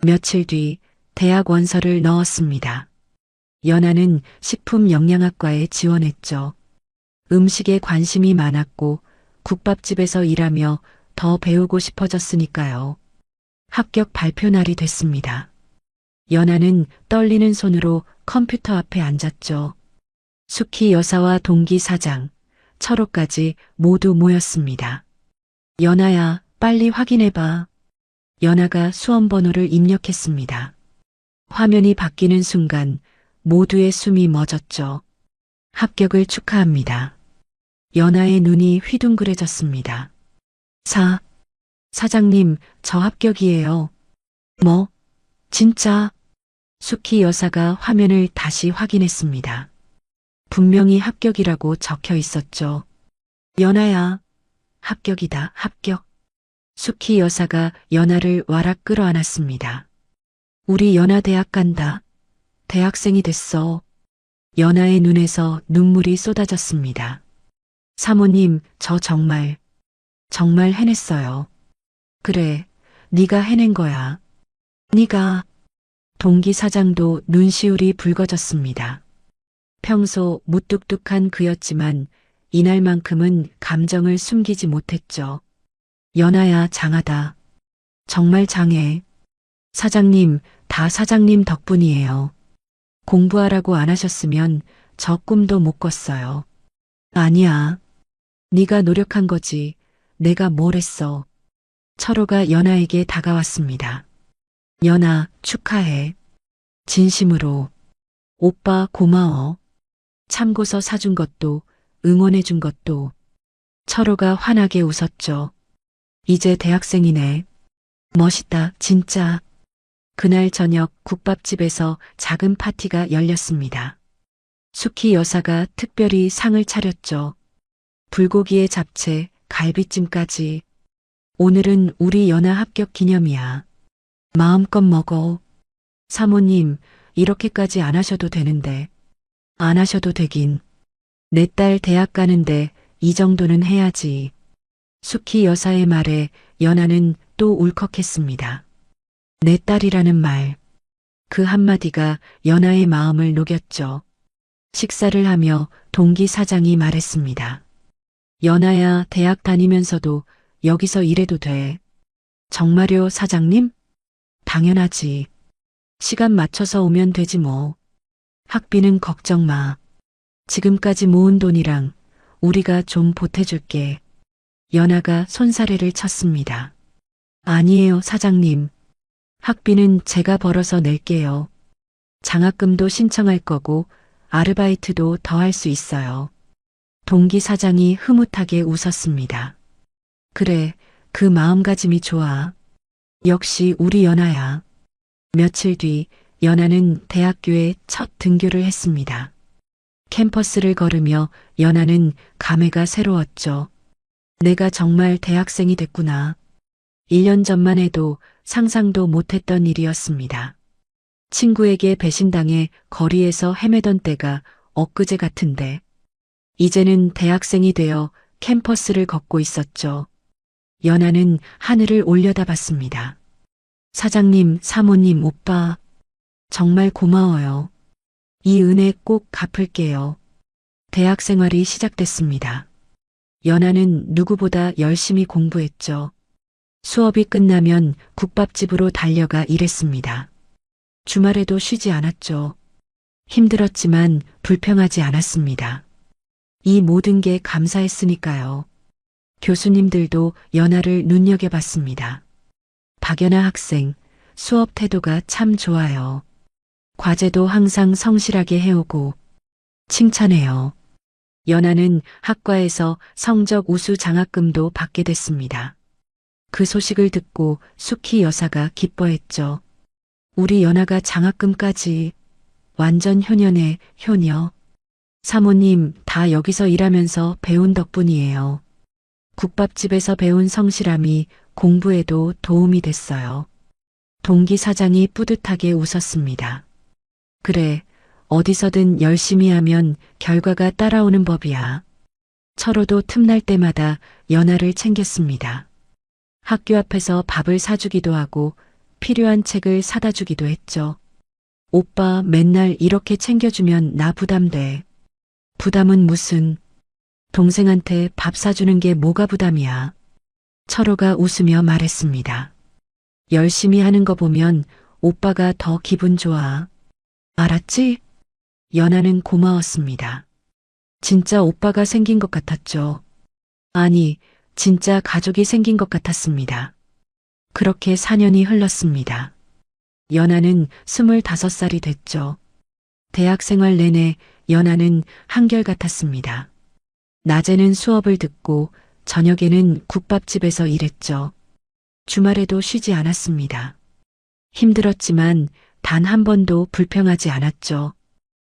며칠 뒤 대학 원서를 넣었습니다. 연아는 식품영양학과에 지원했죠. 음식에 관심이 많았고 국밥집에서 일하며 더 배우고 싶어졌으니까요. 합격 발표 날이 됐습니다. 연아는 떨리는 손으로 컴퓨터 앞에 앉았죠. 숙희 여사와 동기 사장, 철호까지 모두 모였습니다. 연아야, 빨리 확인해봐. 연아가 수험번호를 입력했습니다. 화면이 바뀌는 순간 모두의 숨이 멎었죠. 합격을 축하합니다. 연아의 눈이 휘둥그레졌습니다. 사장님, 저 합격이에요. 뭐? 진짜? 숙희 여사가 화면을 다시 확인했습니다. 분명히 합격이라고 적혀 있었죠. 연아야, 합격이다, 합격. 숙희 여사가 연아를 와락 끌어안았습니다. 우리 연아 대학 간다. 대학생이 됐어. 연아의 눈에서 눈물이 쏟아졌습니다. 사모님, 저 정말 해냈어요. 그래, 네가 해낸 거야. 네가. 동기 사장도 눈시울이 붉어졌습니다. 평소 무뚝뚝한 그였지만 이날만큼은 감정을 숨기지 못했죠. 연아야, 장하다. 정말 장해. 사장님, 다 사장님 덕분이에요. 공부하라고 안 하셨으면 저 꿈도 못 꿨어요. 아니야. 네가 노력한 거지. 내가 뭘 했어. 철호가 연아에게 다가왔습니다. 연아, 축하해. 진심으로. 오빠 고마워. 참고서 사준 것도 응원해준 것도. 철호가 환하게 웃었죠. 이제 대학생이네. 멋있다, 진짜. 그날 저녁 국밥집에서 작은 파티가 열렸습니다. 숙희 여사가 특별히 상을 차렸죠. 불고기에 잡채, 갈비찜까지. 오늘은 우리 연아 합격 기념이야. 마음껏 먹어. 사모님, 이렇게까지 안 하셔도 되는데. 안 하셔도 되긴. 내 딸 대학 가는데 이 정도는 해야지. 숙희 여사의 말에 연아는 또 울컥했습니다. 내 딸이라는 말. 그 한마디가 연아의 마음을 녹였죠. 식사를 하며 동기 사장이 말했습니다. 연아야, 대학 다니면서도 여기서 일해도 돼. 정말요, 사장님? 당연하지. 시간 맞춰서 오면 되지 뭐. 학비는 걱정 마. 지금까지 모은 돈이랑 우리가 좀 보태줄게. 연아가 손사래를 쳤습니다. 아니에요, 사장님. 학비는 제가 벌어서 낼게요. 장학금도 신청할 거고 아르바이트도 더 할 수 있어요. 동기 사장이 흐뭇하게 웃었습니다. 그래, 그 마음가짐이 좋아. 역시 우리 연아야. 며칠 뒤 연아는 대학교에 첫 등교를 했습니다. 캠퍼스를 걸으며 연아는 감회가 새로웠죠. 내가 정말 대학생이 됐구나. 1년 전만 해도 상상도 못했던 일이었습니다. 친구에게 배신당해 거리에서 헤매던 때가 엊그제 같은데 이제는 대학생이 되어 캠퍼스를 걷고 있었죠. 연아는 하늘을 올려다봤습니다. 사장님, 사모님, 오빠, 정말 고마워요. 이 은혜 꼭 갚을게요. 대학 생활이 시작됐습니다. 연아는 누구보다 열심히 공부했죠. 수업이 끝나면 국밥집으로 달려가 일했습니다. 주말에도 쉬지 않았죠. 힘들었지만 불평하지 않았습니다. 이 모든 게 감사했으니까요. 교수님들도 연아를 눈여겨봤습니다. 박연아 학생, 수업 태도가 참 좋아요. 과제도 항상 성실하게 해오고 칭찬해요. 연아는 학과에서 성적 우수 장학금도 받게 됐습니다. 그 소식을 듣고 숙희 여사가 기뻐했죠. 우리 연아가 장학금까지. 완전 효녀네, 효녀. 사모님, 다 여기서 일하면서 배운 덕분이에요. 국밥집에서 배운 성실함이 공부에도 도움이 됐어요. 동기 사장이 뿌듯하게 웃었습니다. 그래, 어디서든 열심히 하면 결과가 따라오는 법이야. 철호도 틈날 때마다 연아를 챙겼습니다. 학교 앞에서 밥을 사주기도 하고 필요한 책을 사다 주기도 했죠. 오빠 맨날 이렇게 챙겨주면 나 부담돼. 부담은 무슨. 동생한테 밥 사주는 게 뭐가 부담이야. 철호가 웃으며 말했습니다. 열심히 하는 거 보면 오빠가 더 기분 좋아. 알았지? 연아는 고마웠습니다. 진짜 오빠가 생긴 것 같았죠. 아니, 진짜 가족이 생긴 것 같았습니다. 그렇게 4년이 흘렀습니다. 연아는 25살이 됐죠. 대학 생활 내내 연아는 한결같았습니다. 낮에는 수업을 듣고 저녁에는 국밥집에서 일했죠. 주말에도 쉬지 않았습니다. 힘들었지만 단 한 번도 불평하지 않았죠.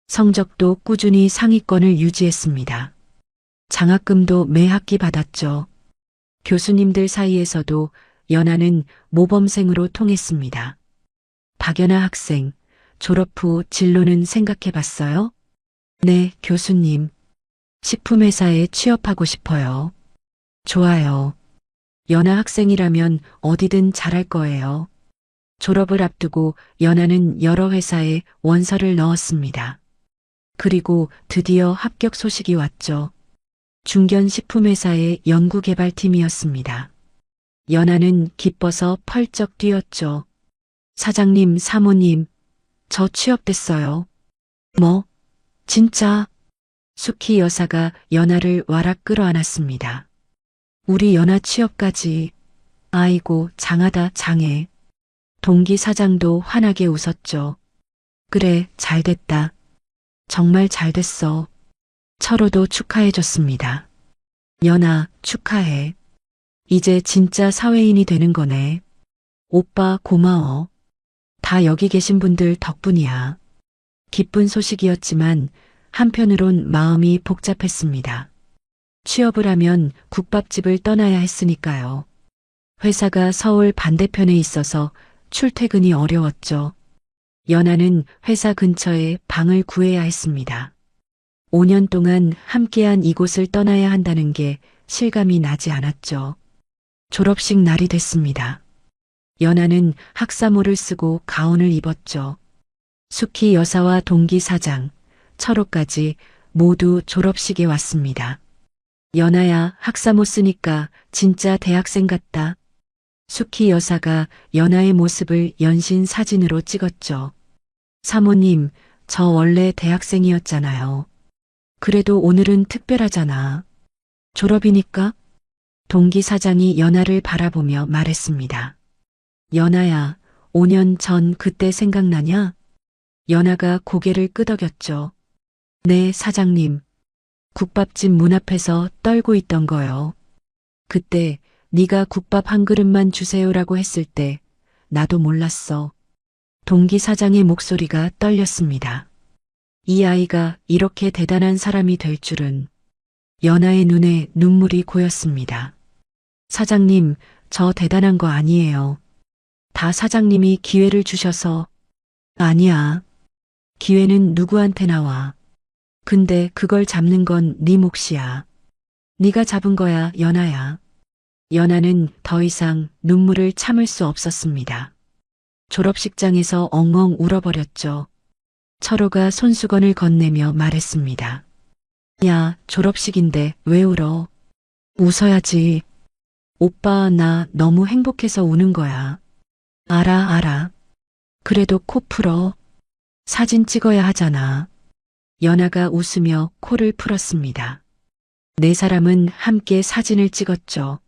성적도 꾸준히 상위권을 유지했습니다. 장학금도 매 학기 받았죠. 교수님들 사이에서도 연아는 모범생으로 통했습니다. 박연아 학생, 졸업 후 진로는 생각해 봤어요? 네, 교수님. 식품회사에 취업하고 싶어요. 좋아요. 연아 학생이라면 어디든 잘할 거예요. 졸업을 앞두고 연아는 여러 회사에 원서를 넣었습니다. 그리고 드디어 합격 소식이 왔죠. 중견식품회사의 연구개발팀이었습니다. 연아는 기뻐서 펄쩍 뛰었죠. 사장님, 사모님, 저 취업됐어요. 뭐? 진짜? 숙희 여사가 연아를 와락 끌어안았습니다. 우리 연아 취업까지. 아이고, 장하다, 장해. 동기 사장도 환하게 웃었죠. 그래, 잘됐다. 정말 잘됐어. 철호도 축하해줬습니다. 연아, 축하해. 이제 진짜 사회인이 되는 거네. 오빠 고마워. 다 여기 계신 분들 덕분이야. 기쁜 소식이었지만 한편으론 마음이 복잡했습니다. 취업을 하면 국밥집을 떠나야 했으니까요. 회사가 서울 반대편에 있어서 출퇴근이 어려웠죠. 연아는 회사 근처에 방을 구해야 했습니다. 5년 동안 함께한 이곳을 떠나야 한다는 게 실감이 나지 않았죠. 졸업식 날이 됐습니다. 연아는 학사모를 쓰고 가운을 입었죠. 숙희 여사와 동기 사장, 철호까지 모두 졸업식에 왔습니다. 연아야, 학사모 쓰니까 진짜 대학생 같다. 숙희 여사가 연아의 모습을 연신 사진으로 찍었죠. 사모님, 저 원래 대학생이었잖아요. 그래도 오늘은 특별하잖아. 졸업이니까? 동기 사장이 연아를 바라보며 말했습니다. 연아야, 5년 전 그때 생각나냐? 연아가 고개를 끄덕였죠. 네, 사장님. 국밥집 문 앞에서 떨고 있던 거요. 그때 네가 국밥 한 그릇만 주세요라고 했을 때 나도 몰랐어. 동기 사장의 목소리가 떨렸습니다. 이 아이가 이렇게 대단한 사람이 될 줄은. 연아의 눈에 눈물이 고였습니다. 사장님, 저 대단한 거 아니에요. 다 사장님이 기회를 주셔서. 아니야. 기회는 누구한테나 와. 근데 그걸 잡는 건 네 몫이야. 네가 잡은 거야, 연아야. 연아는 더 이상 눈물을 참을 수 없었습니다. 졸업식장에서 엉엉 울어버렸죠. 철호가 손수건을 건네며 말했습니다. 야, 졸업식인데 왜 울어? 웃어야지. 오빠, 나 너무 행복해서 우는 거야. 알아. 그래도 코 풀어. 사진 찍어야 하잖아. 연아가 웃으며 코를 풀었습니다. 네 사람은 함께 사진을 찍었죠.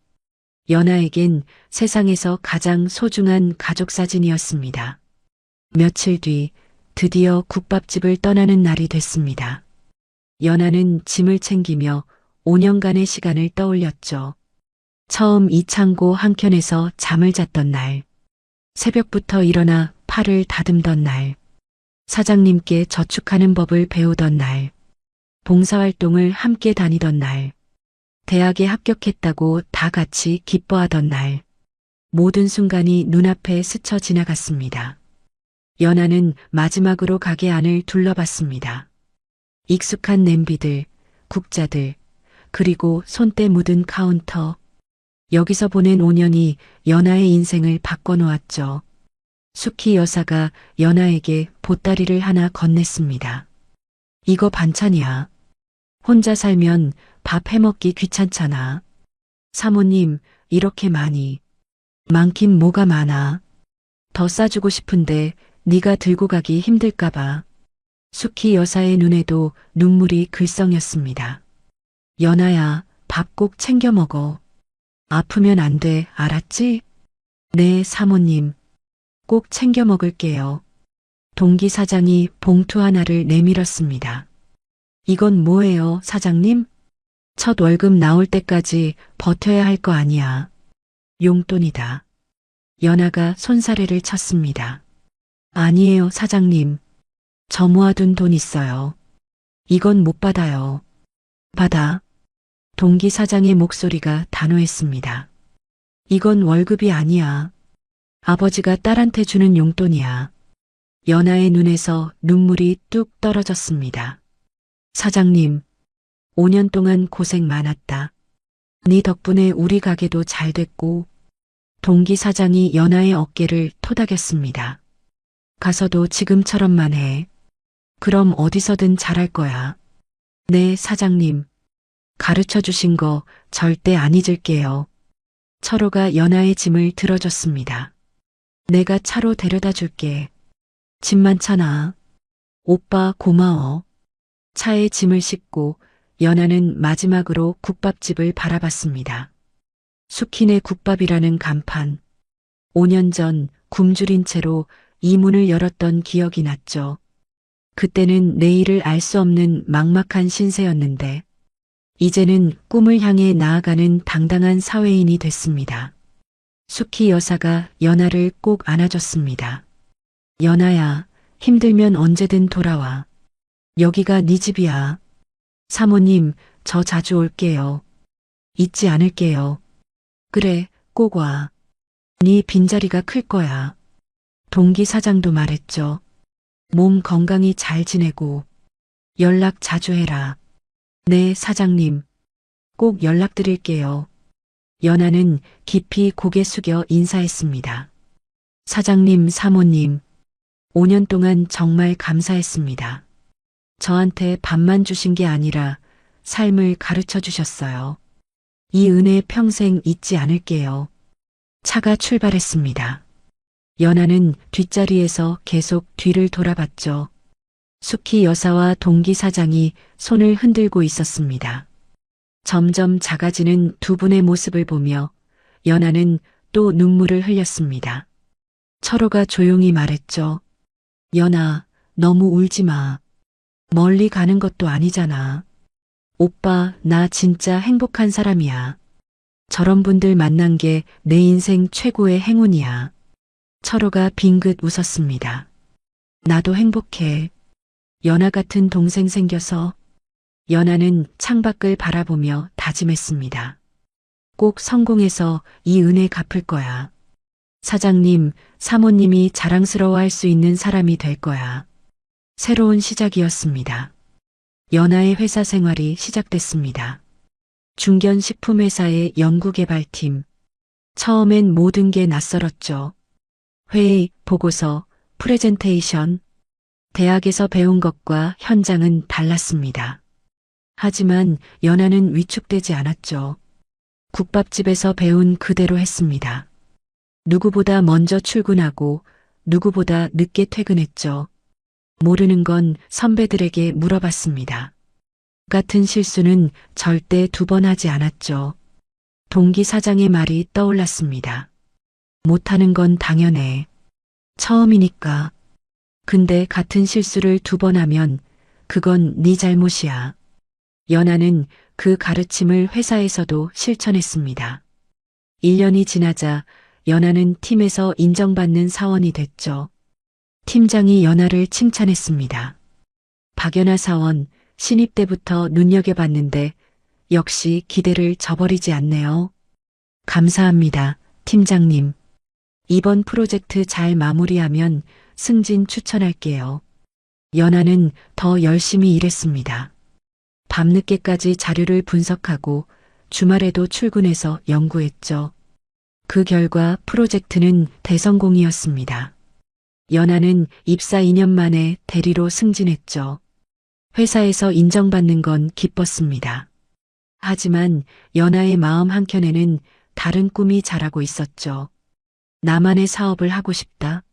연아에겐 세상에서 가장 소중한 가족 사진이었습니다. 며칠 뒤 드디어 국밥집을 떠나는 날이 됐습니다. 연아는 짐을 챙기며 5년간의 시간을 떠올렸죠. 처음 이창고 한켠에서 잠을 잤던 날, 새벽부터 일어나 팔을 다듬던 날, 사장님께 저축하는 법을 배우던 날, 봉사활동을 함께 다니던 날, 대학에 합격했다고 다 같이 기뻐하던 날, 모든 순간이 눈앞에 스쳐 지나갔습니다. 연아는 마지막으로 가게 안을 둘러봤습니다. 익숙한 냄비들, 국자들, 그리고 손때 묻은 카운터. 여기서 보낸 5년이 연아의 인생을 바꿔놓았죠. 수키 여사가 연아에게 보따리를 하나 건넸습니다. 이거 반찬이야. 혼자 살면 밥 해먹기 귀찮잖아. 사모님, 이렇게 많이. 많긴 뭐가 많아. 더 싸주고 싶은데 네가 들고 가기 힘들까봐. 수키 여사의 눈에도 눈물이 글썽였습니다. 연아야, 밥 꼭 챙겨 먹어. 아프면 안 돼, 알았지? 네, 사모님. 꼭 챙겨 먹을게요. 동기 사장이 봉투 하나를 내밀었습니다. 이건 뭐예요, 사장님? 첫 월급 나올 때까지 버텨야 할 거 아니야. 용돈이다. 연아가 손사래를 쳤습니다. 아니에요, 사장님. 저 모아둔 돈 있어요. 이건 못 받아요. 받아. 동기 사장의 목소리가 단호했습니다. 이건 월급이 아니야. 아버지가 딸한테 주는 용돈이야. 연아의 눈에서 눈물이 뚝 떨어졌습니다. 사장님, 5년 동안 고생 많았다. 네 덕분에 우리 가게도 잘 됐고. 동기 사장이 연아의 어깨를 토닥였습니다. 가서도 지금처럼만 해. 그럼 어디서든 잘할 거야. 네, 사장님. 가르쳐 주신 거 절대 안 잊을게요. 철호가 연아의 짐을 들어줬습니다. 내가 차로 데려다 줄게. 짐 많잖아. 오빠 고마워. 차에 짐을 싣고 연아는 마지막으로 국밥집을 바라봤습니다. 수키네 국밥이라는 간판. 5년 전 굶주린 채로 이 문을 열었던 기억이 났죠. 그때는 내일을 알 수 없는 막막한 신세였는데 이제는 꿈을 향해 나아가는 당당한 사회인이 됐습니다. 수키 여사가 연아를 꼭 안아줬습니다. 연아야, 힘들면 언제든 돌아와. 여기가 네 집이야. 사모님, 저 자주 올게요. 잊지 않을게요. 그래, 꼭 와. 네 빈자리가 클 거야. 동기 사장도 말했죠. 몸 건강히 잘 지내고 연락 자주 해라. 네, 사장님. 꼭 연락드릴게요. 연아는 깊이 고개 숙여 인사했습니다. 사장님, 사모님. 5년 동안 정말 감사했습니다. 저한테 밥만 주신 게 아니라 삶을 가르쳐 주셨어요. 이 은혜 평생 잊지 않을게요. 차가 출발했습니다. 연아는 뒷자리에서 계속 뒤를 돌아봤죠. 숙희 여사와 동기 사장이 손을 흔들고 있었습니다. 점점 작아지는 두 분의 모습을 보며 연하는 또 눈물을 흘렸습니다. 철호가 조용히 말했죠. 연아, 너무 울지 마. 멀리 가는 것도 아니잖아. 오빠, 나 진짜 행복한 사람이야. 저런 분들 만난 게 내 인생 최고의 행운이야. 철호가 빙긋 웃었습니다. 나도 행복해. 연아 같은 동생 생겨서. 연아는 창밖을 바라보며 다짐했습니다. 꼭 성공해서 이 은혜 갚을 거야. 사장님, 사모님이 자랑스러워할 수 있는 사람이 될 거야. 새로운 시작이었습니다. 연아의 회사 생활이 시작됐습니다. 중견식품회사의 연구개발팀. 처음엔 모든 게 낯설었죠. 회의, 보고서, 프레젠테이션. 대학에서 배운 것과 현장은 달랐습니다. 하지만 연하는 위축되지 않았죠. 국밥집에서 배운 그대로 했습니다. 누구보다 먼저 출근하고 누구보다 늦게 퇴근했죠. 모르는 건 선배들에게 물어봤습니다. 같은 실수는 절대 두 번 하지 않았죠. 동기 사장의 말이 떠올랐습니다. 못하는 건 당연해. 처음이니까. 근데 같은 실수를 두 번 하면 그건 네 잘못이야. 연하는 그 가르침을 회사에서도 실천했습니다. 1년이 지나자 연하는 팀에서 인정받는 사원이 됐죠. 팀장이 연하를 칭찬했습니다. 박연하 사원, 신입 때부터 눈여겨봤는데 역시 기대를 저버리지 않네요. 감사합니다, 팀장님. 이번 프로젝트 잘 마무리하면 승진 추천할게요. 연하는 더 열심히 일했습니다. 밤늦게까지 자료를 분석하고 주말에도 출근해서 연구했죠. 그 결과 프로젝트는 대성공이었습니다. 연하는 입사 2년 만에 대리로 승진했죠. 회사에서 인정받는 건 기뻤습니다. 하지만 연하의 마음 한켠에는 다른 꿈이 자라고 있었죠. 나만의 사업을 하고 싶다.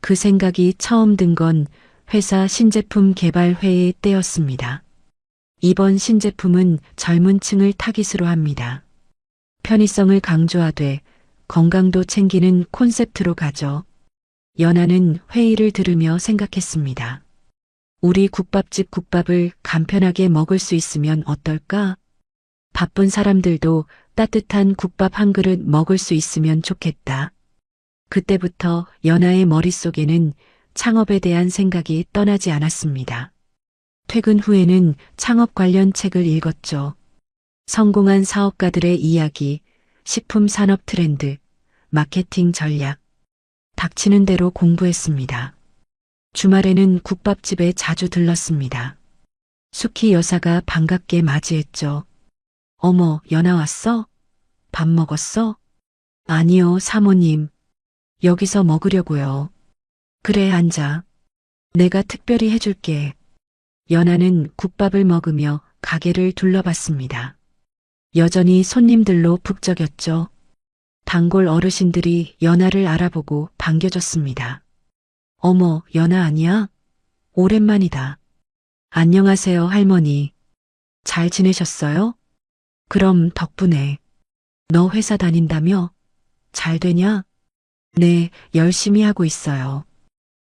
그 생각이 처음 든 건 회사 신제품 개발 회의 때였습니다. 이번 신제품은 젊은 층을 타깃으로 합니다. 편의성을 강조하되 건강도 챙기는 콘셉트로 가죠. 연하는 회의를 들으며 생각했습니다. 우리 국밥집 국밥을 간편하게 먹을 수 있으면 어떨까? 바쁜 사람들도 따뜻한 국밥 한 그릇 먹을 수 있으면 좋겠다. 그때부터 연하의 머릿속에는 창업에 대한 생각이 떠나지 않았습니다. 퇴근 후에는 창업 관련 책을 읽었죠. 성공한 사업가들의 이야기, 식품 산업 트렌드, 마케팅 전략. 닥치는 대로 공부했습니다. 주말에는 국밥집에 자주 들렀습니다. 숙희 여사가 반갑게 맞이했죠. 어머, 연하 왔어? 밥 먹었어? 아니요, 사모님. 여기서 먹으려고요. 그래, 앉아. 내가 특별히 해줄게. 연하는 국밥을 먹으며 가게를 둘러봤습니다. 여전히 손님들로 북적였죠. 단골 어르신들이 연하를 알아보고 반겨줬습니다. 어머, 연하 아니야? 오랜만이다. 안녕하세요, 할머니. 잘 지내셨어요? 그럼 덕분에. 너 회사 다닌다며? 잘 되냐? 네, 열심히 하고 있어요.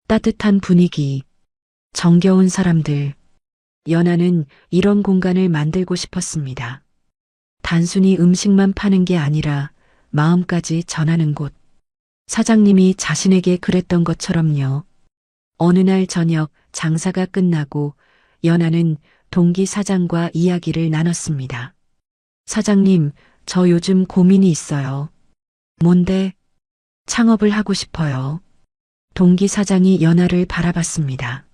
따뜻한 분위기, 정겨운 사람들. 연하는 이런 공간을 만들고 싶었습니다. 단순히 음식만 파는 게 아니라 마음까지 전하는 곳. 사장님이 자신에게 그랬던 것처럼요. 어느 날 저녁 장사가 끝나고 연하는 동기 사장과 이야기를 나눴습니다. 사장님, 저 요즘 고민이 있어요. 뭔데? 창업을 하고 싶어요. 동기 사장이 연하를 바라봤습니다.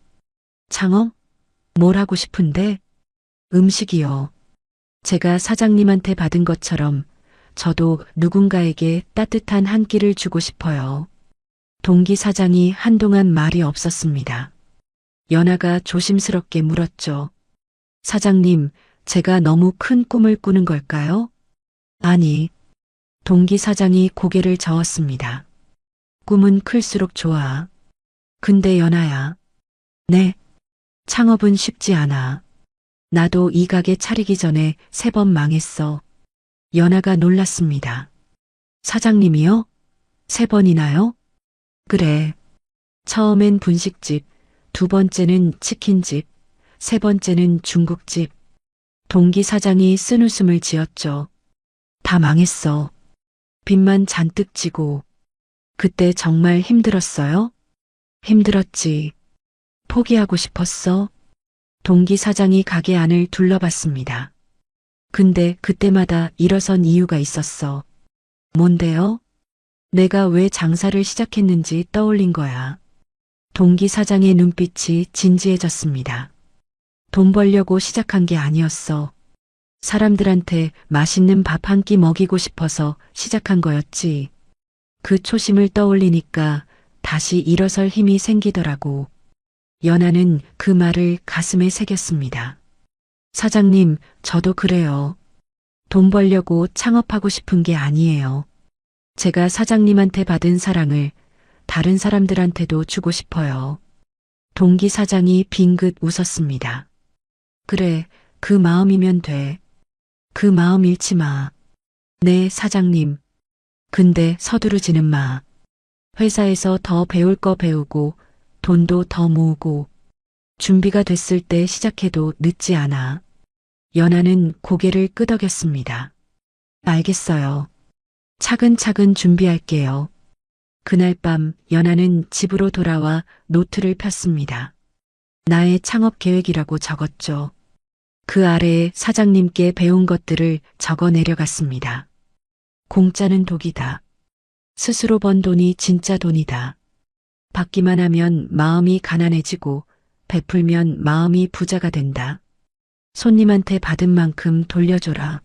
창업? 뭘 하고 싶은데? 음식이요. 제가 사장님한테 받은 것처럼 저도 누군가에게 따뜻한 한 끼를 주고 싶어요. 동기 사장이 한동안 말이 없었습니다. 연하가 조심스럽게 물었죠. 사장님, 제가 너무 큰 꿈을 꾸는 걸까요? 아니. 동기 사장이 고개를 저었습니다. 꿈은 클수록 좋아. 근데 연하야. 네. 창업은 쉽지 않아. 나도 이 가게 차리기 전에 3번 망했어. 연아가 놀랐습니다. 사장님이요? 3번이나요? 그래. 처음엔 분식집, 2번째는 치킨집, 3번째는 중국집. 동기 사장이 쓴웃음을 지었죠. 다 망했어. 빚만 잔뜩 지고. 그때 정말 힘들었어요? 힘들었지. 포기하고 싶었어? 동기 사장이 가게 안을 둘러봤습니다. 근데 그때마다 일어선 이유가 있었어. 뭔데요? 내가 왜 장사를 시작했는지 떠올린 거야. 동기 사장의 눈빛이 진지해졌습니다. 돈 벌려고 시작한 게 아니었어. 사람들한테 맛있는 밥 한 끼 먹이고 싶어서 시작한 거였지. 그 초심을 떠올리니까 다시 일어설 힘이 생기더라고. 연아는 그 말을 가슴에 새겼습니다. 사장님, 저도 그래요. 돈 벌려고 창업하고 싶은 게 아니에요. 제가 사장님한테 받은 사랑을 다른 사람들한테도 주고 싶어요. 동기 사장이 빙긋 웃었습니다. 그래, 그 마음이면 돼. 그 마음 잃지 마. 네, 사장님. 근데 서두르지는 마. 회사에서 더 배울 거 배우고 돈도 더 모으고 준비가 됐을 때 시작해도 늦지 않아. 연아는 고개를 끄덕였습니다. 알겠어요. 차근차근 준비할게요. 그날 밤 연아는 집으로 돌아와 노트를 폈습니다. 나의 창업 계획이라고 적었죠. 그 아래에 사장님께 배운 것들을 적어 내려갔습니다. 공짜는 독이다. 스스로 번 돈이 진짜 돈이다. 받기만 하면 마음이 가난해지고 베풀면 마음이 부자가 된다. 손님한테 받은 만큼 돌려줘라.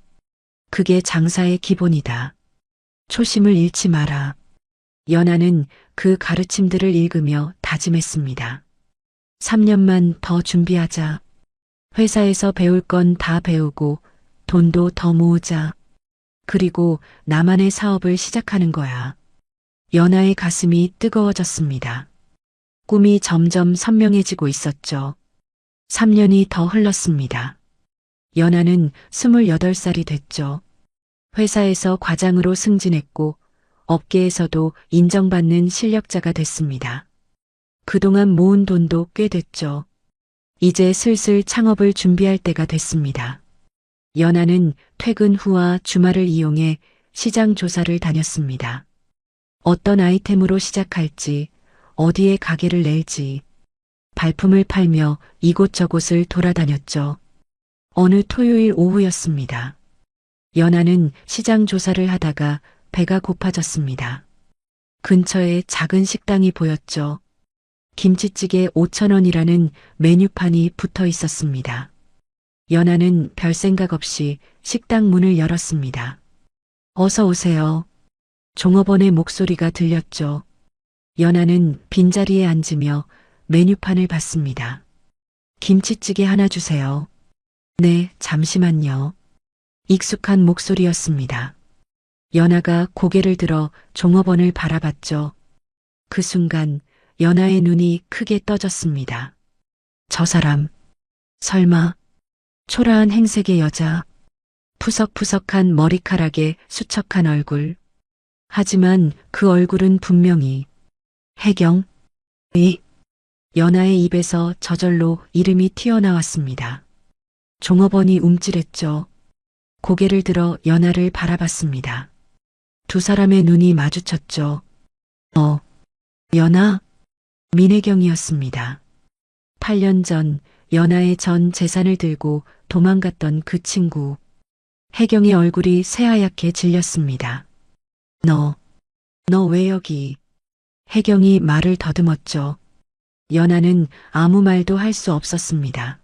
그게 장사의 기본이다. 초심을 잃지 마라. 연아는 그 가르침들을 읽으며 다짐했습니다. 3년만 더 준비하자. 회사에서 배울 건 다 배우고 돈도 더 모으자. 그리고 나만의 사업을 시작하는 거야. 연아의 가슴이 뜨거워졌습니다. 꿈이 점점 선명해지고 있었죠. 3년이 더 흘렀습니다. 연아는 28살이 됐죠. 회사에서 과장으로 승진했고 업계에서도 인정받는 실력자가 됐습니다. 그동안 모은 돈도 꽤 됐죠. 이제 슬슬 창업을 준비할 때가 됐습니다. 연아는 퇴근 후와 주말을 이용해 시장 조사를 다녔습니다. 어떤 아이템으로 시작할지, 어디에 가게를 낼지, 발품을 팔며 이곳저곳을 돌아다녔죠. 어느 토요일 오후였습니다. 연아는 시장 조사를 하다가 배가 고파졌습니다. 근처에 작은 식당이 보였죠. 김치찌개 5,000원이라는 메뉴판이 붙어 있었습니다. 연아는 별 생각 없이 식당 문을 열었습니다. 어서 오세요. 종업원의 목소리가 들렸죠. 연아는 빈자리에 앉으며 메뉴판을 봤습니다. 김치찌개 하나 주세요. 네, 잠시만요. 익숙한 목소리였습니다. 연아가 고개를 들어 종업원을 바라봤죠. 그 순간 연아의 눈이 크게 떠졌습니다. 저 사람, 설마 초라한 행색의 여자, 푸석푸석한 머리카락에 수척한 얼굴. 하지만 그 얼굴은 분명히 혜경이. 연아의 입에서 저절로 이름이 튀어나왔습니다. 종업원이 움찔했죠. 고개를 들어 연아를 바라봤습니다. 두 사람의 눈이 마주쳤죠. 연아? 민혜경이었습니다. 8년 전 연아의 전 재산을 들고 도망갔던 그 친구. 혜경의 얼굴이 새하얗게 질렸습니다. 너 왜 여기? 혜경이 말을 더듬었죠. 연아는 아무 말도 할 수 없었습니다.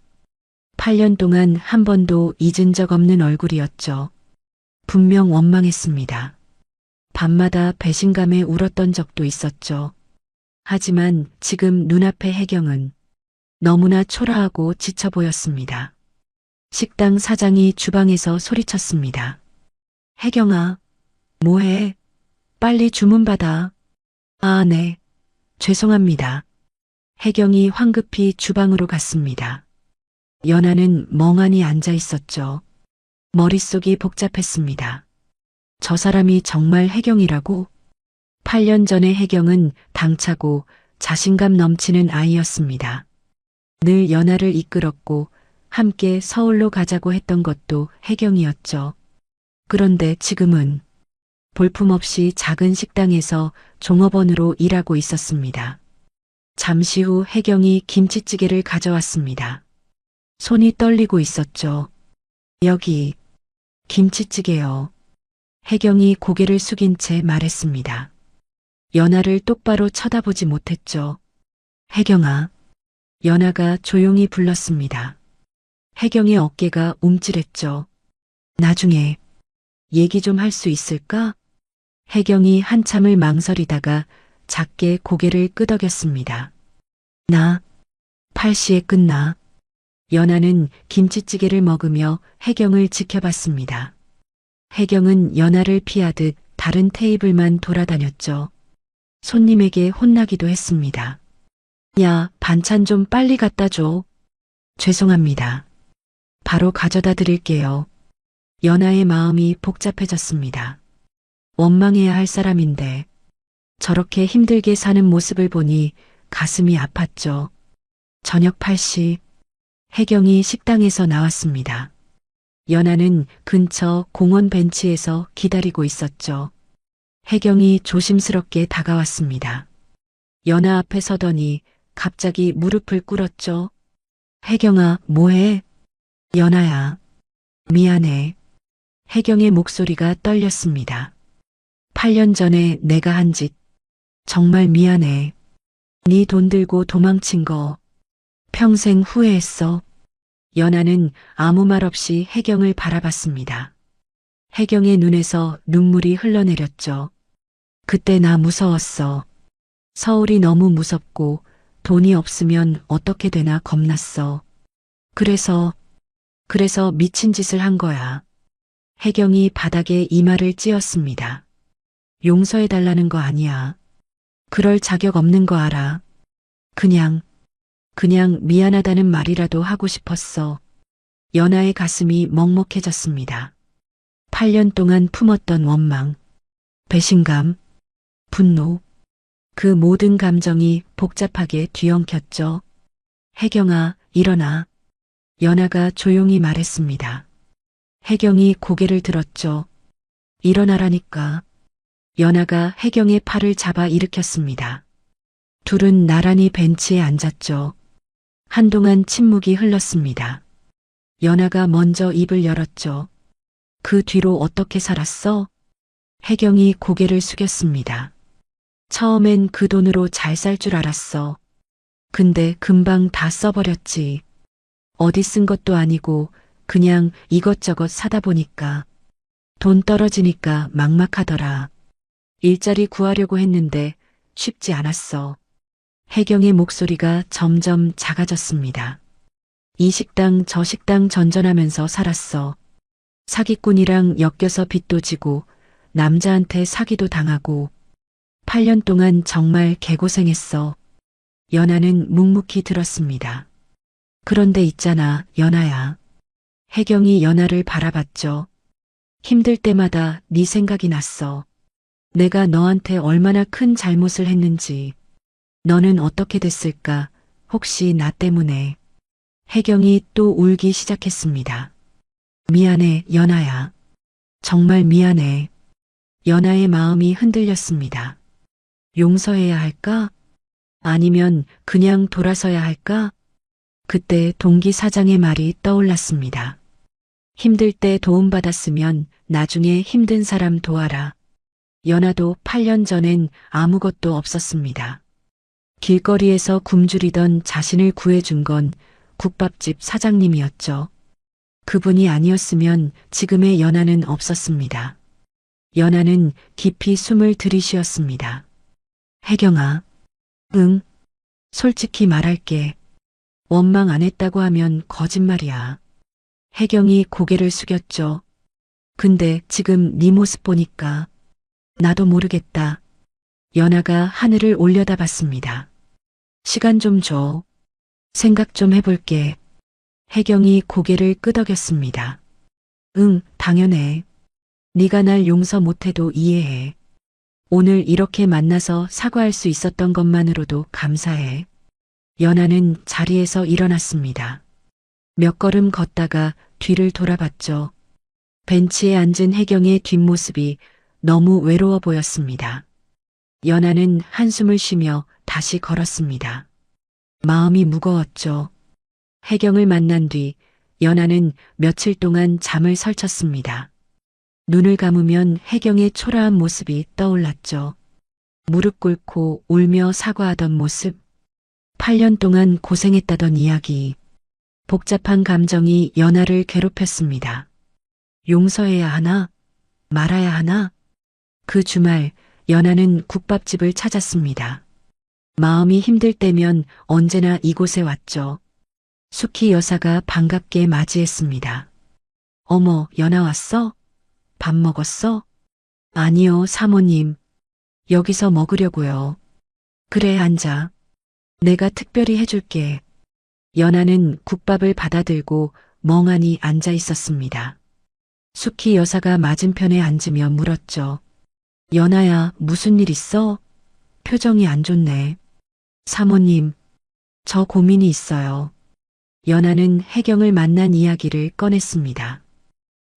8년 동안 한 번도 잊은 적 없는 얼굴이었죠. 분명 원망했습니다. 밤마다 배신감에 울었던 적도 있었죠. 하지만 지금 눈앞의 혜경은 너무나 초라하고 지쳐 보였습니다. 식당 사장이 주방에서 소리쳤습니다. 혜경아, 뭐해? 빨리 주문 받아. 아, 네. 죄송합니다. 혜경이 황급히 주방으로 갔습니다. 연아는 멍하니 앉아 있었죠. 머릿속이 복잡했습니다. 저 사람이 정말 혜경이라고? 8년 전의 혜경은 당차고 자신감 넘치는 아이였습니다. 늘 연아를 이끌었고 함께 서울로 가자고 했던 것도 혜경이었죠. 그런데 지금은 볼품없이 작은 식당에서 종업원으로 일하고 있었습니다. 잠시 후 혜경이 김치찌개를 가져왔습니다. 손이 떨리고 있었죠. 여기 김치찌개요. 혜경이 고개를 숙인 채 말했습니다. 연아를 똑바로 쳐다보지 못했죠. 혜경아. 연아가 조용히 불렀습니다. 혜경의 어깨가 움찔했죠. 나중에 얘기 좀 할 수 있을까? 혜경이 한참을 망설이다가 작게 고개를 끄덕였습니다. 나 8시에 끝나. 연아는 김치찌개를 먹으며 혜경을 지켜봤습니다. 혜경은 연아를 피하듯 다른 테이블만 돌아다녔죠. 손님에게 혼나기도 했습니다. 야, 반찬 좀 빨리 갖다 줘. 죄송합니다. 바로 가져다 드릴게요. 연아의 마음이 복잡해졌습니다. 원망해야 할 사람인데 저렇게 힘들게 사는 모습을 보니 가슴이 아팠죠. 저녁 8시 혜경이 식당에서 나왔습니다. 연아는 근처 공원 벤치에서 기다리고 있었죠. 혜경이 조심스럽게 다가왔습니다. 연아 앞에 서더니 갑자기 무릎을 꿇었죠. 혜경아, 뭐해? 연아야, 미안해. 혜경의 목소리가 떨렸습니다. 8년 전에 내가 한 짓 정말 미안해. 네 돈 들고 도망친 거 평생 후회했어. 연아는 아무 말 없이 혜경을 바라봤습니다. 혜경의 눈에서 눈물이 흘러내렸죠. 그때 나 무서웠어. 서울이 너무 무섭고 돈이 없으면 어떻게 되나 겁났어. 그래서 미친 짓을 한 거야. 혜경이 바닥에 이마를 찧었습니다. 용서해달라는 거 아니야. 그럴 자격 없는 거 알아. 그냥 미안하다는 말이라도 하고 싶었어. 연아의 가슴이 먹먹해졌습니다. 8년 동안 품었던 원망, 배신감, 분노, 그 모든 감정이 복잡하게 뒤엉켰죠. 혜경아, 일어나. 연아가 조용히 말했습니다. 혜경이 고개를 들었죠. 일어나라니까. 연아가 혜경의 팔을 잡아 일으켰습니다. 둘은 나란히 벤치에 앉았죠. 한동안 침묵이 흘렀습니다. 연아가 먼저 입을 열었죠. 그 뒤로 어떻게 살았어? 혜경이 고개를 숙였습니다. 처음엔 그 돈으로 잘 살 줄 알았어. 근데 금방 다 써버렸지. 어디 쓴 것도 아니고 그냥 이것저것 사다 보니까 돈 떨어지니까 막막하더라. 일자리 구하려고 했는데 쉽지 않았어. 혜경의 목소리가 점점 작아졌습니다. 이 식당 저 식당 전전하면서 살았어. 사기꾼이랑 엮여서 빚도 지고 남자한테 사기도 당하고 8년 동안 정말 개고생했어. 연아는 묵묵히 들었습니다. 그런데 있잖아, 연아야. 혜경이 연아를 바라봤죠. 힘들 때마다 네 생각이 났어. 내가 너한테 얼마나 큰 잘못을 했는지. 너는 어떻게 됐을까? 혹시 나 때문에. 혜경이 또 울기 시작했습니다. 미안해, 연아야. 정말 미안해. 연아의 마음이 흔들렸습니다. 용서해야 할까? 아니면 그냥 돌아서야 할까? 그때 동기 사장의 말이 떠올랐습니다. 힘들 때 도움받았으면 나중에 힘든 사람 도와라. 연아도 8년 전엔 아무것도 없었습니다. 길거리에서 굶주리던 자신을 구해준 건 국밥집 사장님이었죠. 그분이 아니었으면 지금의 연아는 없었습니다. 연아는 깊이 숨을 들이쉬었습니다. 혜경아, 응, 솔직히 말할게. 원망 안 했다고 하면 거짓말이야. 혜경이 고개를 숙였죠. 근데 지금 네 모습 보니까 나도 모르겠다. 연아가 하늘을 올려다봤습니다. 시간 좀 줘. 생각 좀 해볼게. 혜경이 고개를 끄덕였습니다. 응, 당연해. 네가 날 용서 못해도 이해해. 오늘 이렇게 만나서 사과할 수 있었던 것만으로도 감사해. 연하는 자리에서 일어났습니다. 몇 걸음 걷다가 뒤를 돌아봤죠. 벤치에 앉은 혜경의 뒷모습이 너무 외로워 보였습니다. 연하는 한숨을 쉬며 다시 걸었습니다. 마음이 무거웠죠. 혜경을 만난 뒤 연하는 며칠 동안 잠을 설쳤습니다. 눈을 감으면 혜경의 초라한 모습이 떠올랐죠. 무릎 꿇고 울며 사과하던 모습, 8년 동안 고생했다던 이야기, 복잡한 감정이 연하를 괴롭혔습니다. 용서해야 하나? 말아야 하나? 그 주말 연하는 국밥집을 찾았습니다. 마음이 힘들 때면 언제나 이곳에 왔죠. 숙희 여사가 반갑게 맞이했습니다. 어머, 연하 왔어? 밥 먹었어? 아니요, 사모님. 여기서 먹으려고요. 그래, 앉아. 내가 특별히 해줄게. 연하는 국밥을 받아들고 멍하니 앉아 있었습니다. 숙희 여사가 맞은편에 앉으며 물었죠. 연하야, 무슨 일 있어? 표정이 안 좋네. 사모님, 저 고민이 있어요. 연하는 혜경을 만난 이야기를 꺼냈습니다.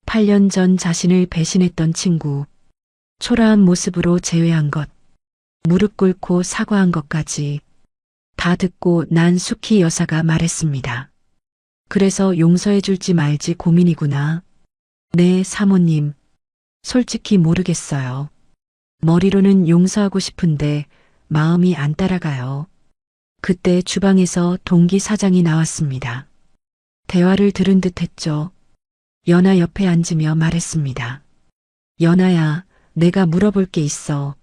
8년 전 자신을 배신했던 친구, 초라한 모습으로 제외한 것, 무릎 꿇고 사과한 것까지 다 듣고 난 숙희 여사가 말했습니다. 그래서 용서해 줄지 말지 고민이구나. 네, 사모님. 솔직히 모르겠어요. 머리로는 용서하고 싶은데 마음이 안 따라가요. 그때 주방에서 동기 사장이 나왔습니다. 대화를 들은 듯 했죠. 연하 옆에 앉으며 말했습니다. 연하야, 내가 물어볼 게 있어.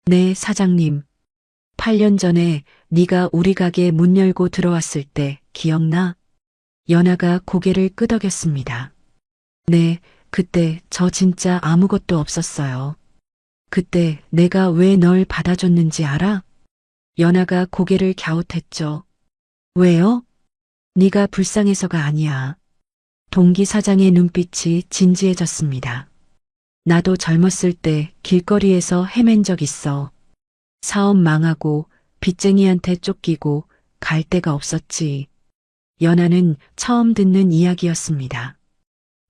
네, 사장님. 8년 전에 네가 우리 가게 문 열고 들어왔을 때 기억나? 연하가 고개를 끄덕였습니다. 네, 그때 저 진짜 아무것도 없었어요. 그때 내가 왜 널 받아줬는지 알아? 연하가 고개를 갸웃했죠. 왜요? 네가 불쌍해서가 아니야. 동기 사장의 눈빛이 진지해졌습니다. 나도 젊었을 때 길거리에서 헤맨 적 있어. 사업 망하고 빚쟁이한테 쫓기고 갈 데가 없었지. 연하는 처음 듣는 이야기였습니다.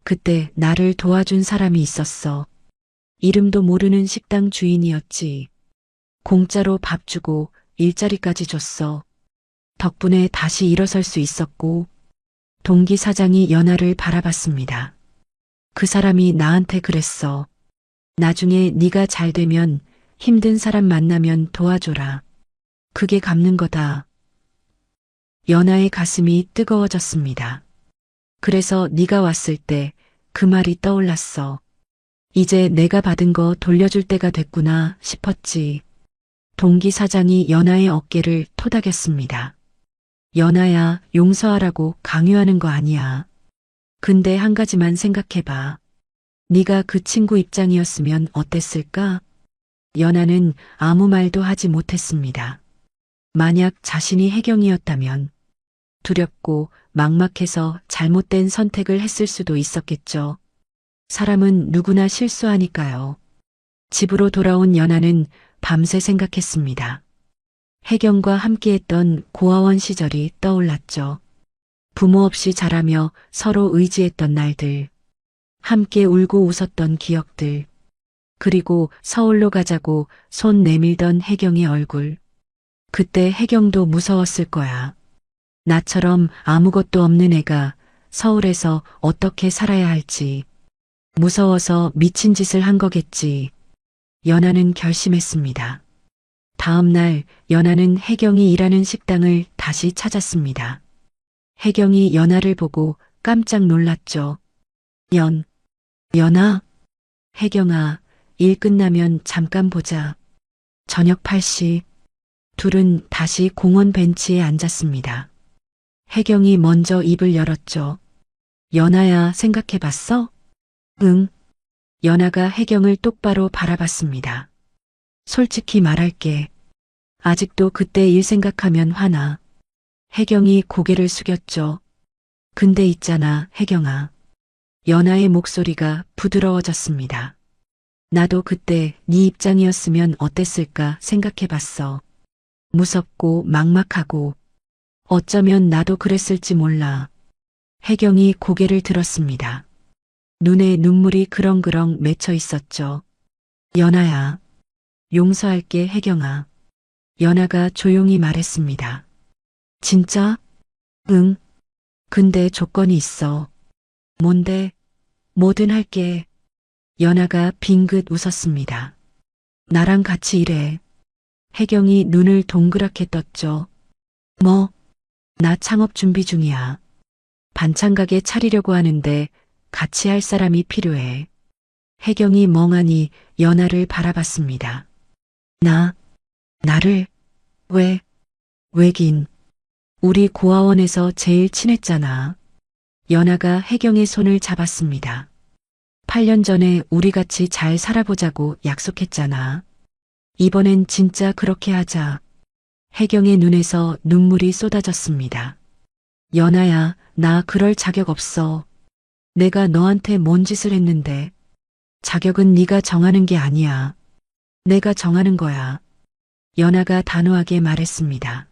그때 나를 도와준 사람이 있었어. 이름도 모르는 식당 주인이었지. 공짜로 밥 주고 일자리까지 줬어. 덕분에 다시 일어설 수 있었고, 동기 사장이 연하를 바라봤습니다. 그 사람이 나한테 그랬어. 나중에 네가 잘 되면 힘든 사람 만나면 도와줘라. 그게 갚는 거다. 연하의 가슴이 뜨거워졌습니다. 그래서 네가 왔을 때 그 말이 떠올랐어. 이제 내가 받은 거 돌려줄 때가 됐구나 싶었지. 동기 사장이 연하의 어깨를 토닥였습니다. 연하야, 용서하라고 강요하는 거 아니야. 근데 한 가지만 생각해봐. 네가 그 친구 입장이었으면 어땠을까? 연하는 아무 말도 하지 못했습니다. 만약 자신이 혜경이었다면 두렵고 막막해서 잘못된 선택을 했을 수도 있었겠죠. 사람은 누구나 실수하니까요. 집으로 돌아온 연하는 밤새 생각했습니다. 혜경과 함께했던 고아원 시절이 떠올랐죠. 부모 없이 자라며 서로 의지했던 날들, 함께 울고 웃었던 기억들, 그리고 서울로 가자고 손 내밀던 혜경의 얼굴. 그때 혜경도 무서웠을 거야. 나처럼 아무것도 없는 애가 서울에서 어떻게 살아야 할지. 무서워서 미친 짓을 한 거겠지. 연하는 결심했습니다. 다음 날 연하는 혜경이 일하는 식당을 다시 찾았습니다. 혜경이 연하를 보고 깜짝 놀랐죠. 연하? 혜경아, 일 끝나면 잠깐 보자. 저녁 8시. 둘은 다시 공원 벤치에 앉았습니다. 혜경이 먼저 입을 열었죠. 연하야, 생각해봤어? 응. 연하가 혜경을 똑바로 바라봤습니다. 솔직히 말할게. 아직도 그때 일 생각하면 화나. 혜경이 고개를 숙였죠. 근데 있잖아, 혜경아. 연아의 목소리가 부드러워졌습니다. 나도 그때 네 입장이었으면 어땠을까 생각해봤어. 무섭고 막막하고 어쩌면 나도 그랬을지 몰라. 혜경이 고개를 들었습니다. 눈에 눈물이 그렁그렁 맺혀 있었죠. 연아야. 용서할게, 혜경아. 연아가 조용히 말했습니다. 진짜? 응. 근데 조건이 있어. 뭔데? 뭐든 할게. 연아가 빙긋 웃었습니다. 나랑 같이 일해. 혜경이 눈을 동그랗게 떴죠. 뭐? 나 창업 준비 중이야. 반찬 가게 차리려고 하는데 같이 할 사람이 필요해. 혜경이 멍하니 연아를 바라봤습니다. 나를? 왜? 왜긴. 우리 고아원에서 제일 친했잖아. 연아가 혜경의 손을 잡았습니다. 8년 전에 우리 같이 잘 살아보자고 약속했잖아. 이번엔 진짜 그렇게 하자. 혜경의 눈에서 눈물이 쏟아졌습니다. 연아야, 나 그럴 자격 없어. 내가 너한테 뭔 짓을 했는데. 자격은 네가 정하는 게 아니야. 내가 정하는 거야. 연아가 단호하게 말했습니다.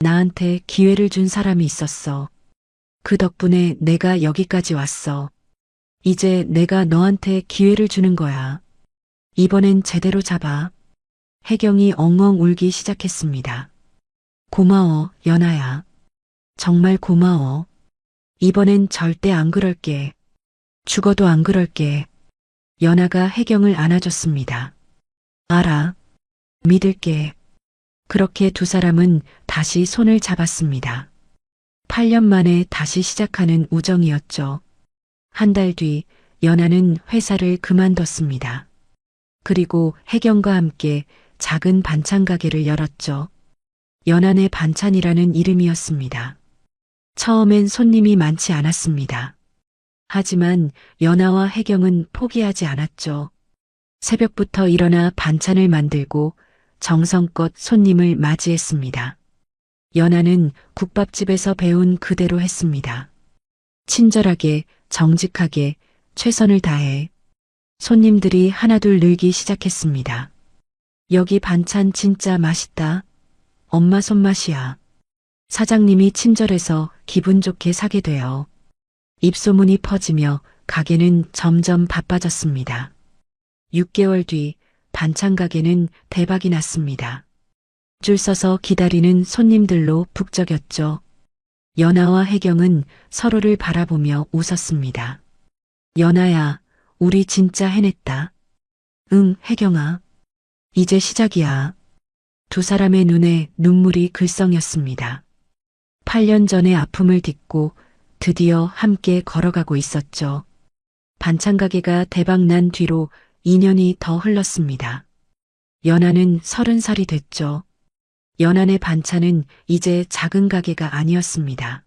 나한테 기회를 준 사람이 있었어. 그 덕분에 내가 여기까지 왔어. 이제 내가 너한테 기회를 주는 거야. 이번엔 제대로 잡아. 혜경이 엉엉 울기 시작했습니다. 고마워, 연아야. 정말 고마워. 이번엔 절대 안 그럴게. 죽어도 안 그럴게. 연아가 혜경을 안아줬습니다. 알아. 믿을게. 그렇게 두 사람은 다시 손을 잡았습니다. 8년 만에 다시 시작하는 우정이었죠. 한 달 뒤 연아는 회사를 그만뒀습니다. 그리고 혜경과 함께 작은 반찬 가게를 열었죠. 연안의 반찬이라는 이름이었습니다. 처음엔 손님이 많지 않았습니다. 하지만 연아와 혜경은 포기하지 않았죠. 새벽부터 일어나 반찬을 만들고 정성껏 손님을 맞이했습니다. 연아는 국밥집에서 배운 그대로 했습니다. 친절하게, 정직하게, 최선을 다해 손님들이 하나둘 늘기 시작했습니다. 여기 반찬 진짜 맛있다. 엄마 손맛이야. 사장님이 친절해서 기분 좋게 사게 돼요. 입소문이 퍼지며 가게는 점점 바빠졌습니다. 6개월 뒤 반찬 가게는 대박이 났습니다. 줄 서서 기다리는 손님들로 북적였죠. 연아와 혜경은 서로를 바라보며 웃었습니다. 연아야, 우리 진짜 해냈다. 응, 혜경아. 이제 시작이야. 두 사람의 눈에 눈물이 글썽였습니다. 8년 전의 아픔을 딛고 드디어 함께 걸어가고 있었죠. 반찬 가게가 대박난 뒤로 2년이 더 흘렀습니다. 연아는 30살이 됐죠. 연안의 반찬은 이제 작은 가게가 아니었습니다.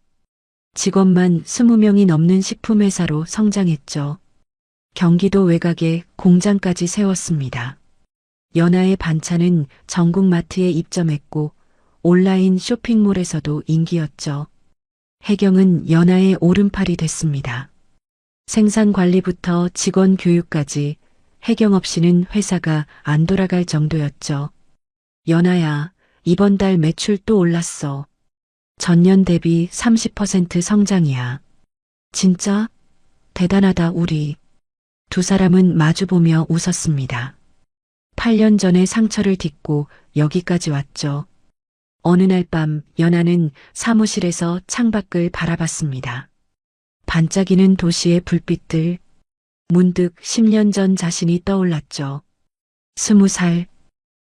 직원만 20명이 넘는 식품회사로 성장했죠. 경기도 외곽에 공장까지 세웠습니다. 연아의 반찬은 전국 마트에 입점했고 온라인 쇼핑몰에서도 인기였죠. 혜경은 연아의 오른팔이 됐습니다. 생산 관리부터 직원 교육까지 혜경 없이는 회사가 안 돌아갈 정도였죠. 연아야, 이번 달 매출 또 올랐어. 전년 대비 30% 성장이야. 진짜? 대단하다, 우리. 두 사람은 마주보며 웃었습니다. 8년 전의 상처를 딛고 여기까지 왔죠. 어느 날 밤 연아는 사무실에서 창밖을 바라봤습니다. 반짝이는 도시의 불빛들. 문득 10년 전 자신이 떠올랐죠. 20살.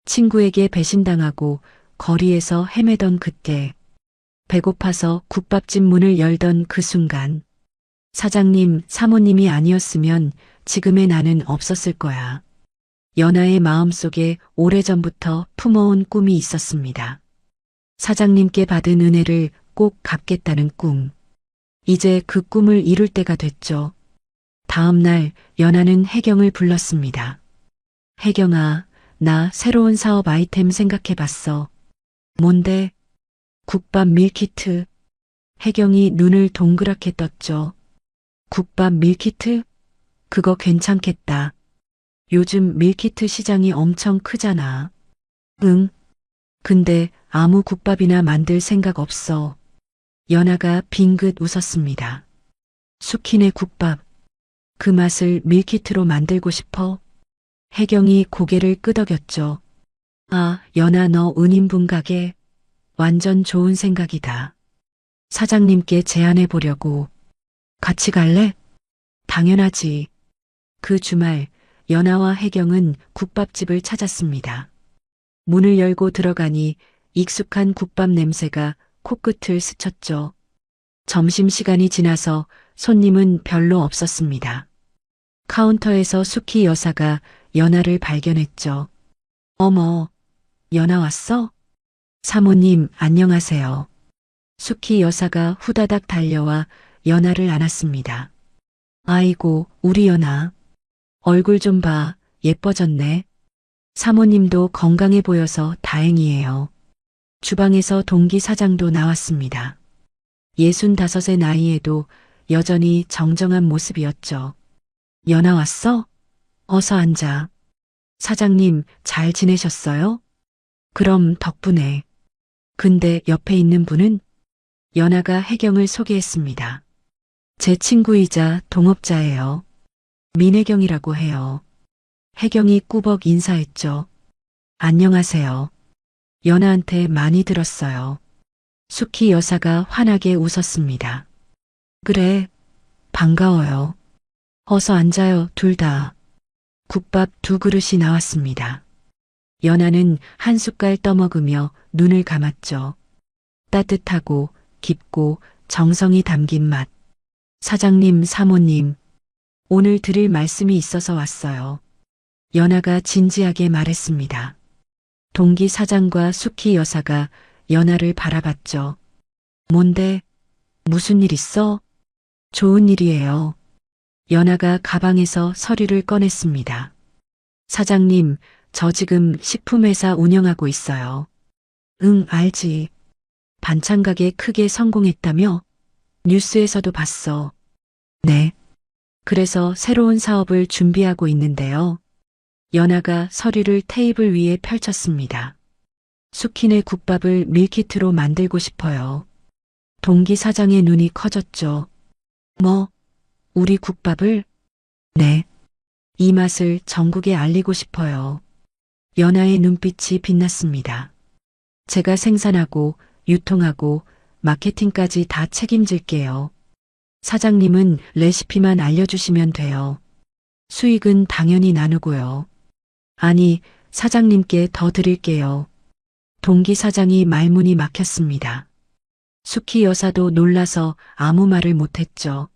친구에게 배신당하고 거리에서 헤매던 그때. 배고파서 국밥집 문을 열던 그 순간. 사장님, 사모님이 아니었으면 지금의 나는 없었을 거야. 연아의 마음속에 오래전부터 품어온 꿈이 있었습니다. 사장님께 받은 은혜를 꼭 갚겠다는 꿈. 이제 그 꿈을 이룰 때가 됐죠. 다음 날 연아는 혜경을 불렀습니다. 혜경아, 나 새로운 사업 아이템 생각해 봤어. 뭔데? 국밥 밀키트. 혜경이 눈을 동그랗게 떴죠. 국밥 밀키트? 그거 괜찮겠다. 요즘 밀키트 시장이 엄청 크잖아. 응. 근데 아무 국밥이나 만들 생각 없어. 연아가 빙긋 웃었습니다. 수키네 국밥. 그 맛을 밀키트로 만들고 싶어? 혜경이 고개를 끄덕였죠. 아, 연아 너 은인분 가게. 완전 좋은 생각이다. 사장님께 제안해 보려고. 같이 갈래? 당연하지. 그 주말 연아와 혜경은 국밥집을 찾았습니다. 문을 열고 들어가니 익숙한 국밥 냄새가 코끝을 스쳤죠. 점심시간이 지나서 손님은 별로 없었습니다. 카운터에서 수키 여사가 연아를 발견했죠. 어머, 연아 왔어? 사모님, 안녕하세요. 수키 여사가 후다닥 달려와 연아를 안았습니다. 아이고, 우리 연아. 얼굴 좀 봐, 예뻐졌네. 사모님도 건강해 보여서 다행이에요. 주방에서 동기 사장도 나왔습니다. 65의 나이에도 여전히 정정한 모습이었죠. 연아 왔어? 어서 앉아. 사장님, 잘 지내셨어요? 그럼 덕분에. 근데 옆에 있는 분은? 연아가 혜경을 소개했습니다. 제 친구이자 동업자예요. 민혜경이라고 해요. 혜경이 꾸벅 인사했죠. 안녕하세요. 연아한테 많이 들었어요. 수키 여사가 환하게 웃었습니다. 그래, 반가워요. 어서 앉아요, 둘 다. 국밥 2그릇이 나왔습니다. 연아는 한 숟갈 떠먹으며 눈을 감았죠. 따뜻하고 깊고 정성이 담긴 맛. 사장님, 사모님, 오늘 드릴 말씀이 있어서 왔어요. 연아가 진지하게 말했습니다. 동기 사장과 수키 여사가 연아를 바라봤죠. 뭔데? 무슨 일 있어? 좋은 일이에요. 연아가 가방에서 서류를 꺼냈습니다. 사장님, 저 지금 식품회사 운영하고 있어요. 응, 알지. 반찬 가게 크게 성공했다며? 뉴스에서도 봤어. 네. 그래서 새로운 사업을 준비하고 있는데요. 연아가 서류를 테이블 위에 펼쳤습니다. 수키네 국밥을 밀키트로 만들고 싶어요. 동기 사장의 눈이 커졌죠. 뭐? 우리 국밥을? 네. 이 맛을 전국에 알리고 싶어요. 연아의 눈빛이 빛났습니다. 제가 생산하고 유통하고 마케팅까지 다 책임질게요. 사장님은 레시피만 알려주시면 돼요. 수익은 당연히 나누고요. 아니, 사장님께 더 드릴게요. 동기 사장이 말문이 막혔습니다. 수키 여사도 놀라서 아무 말을 못했죠.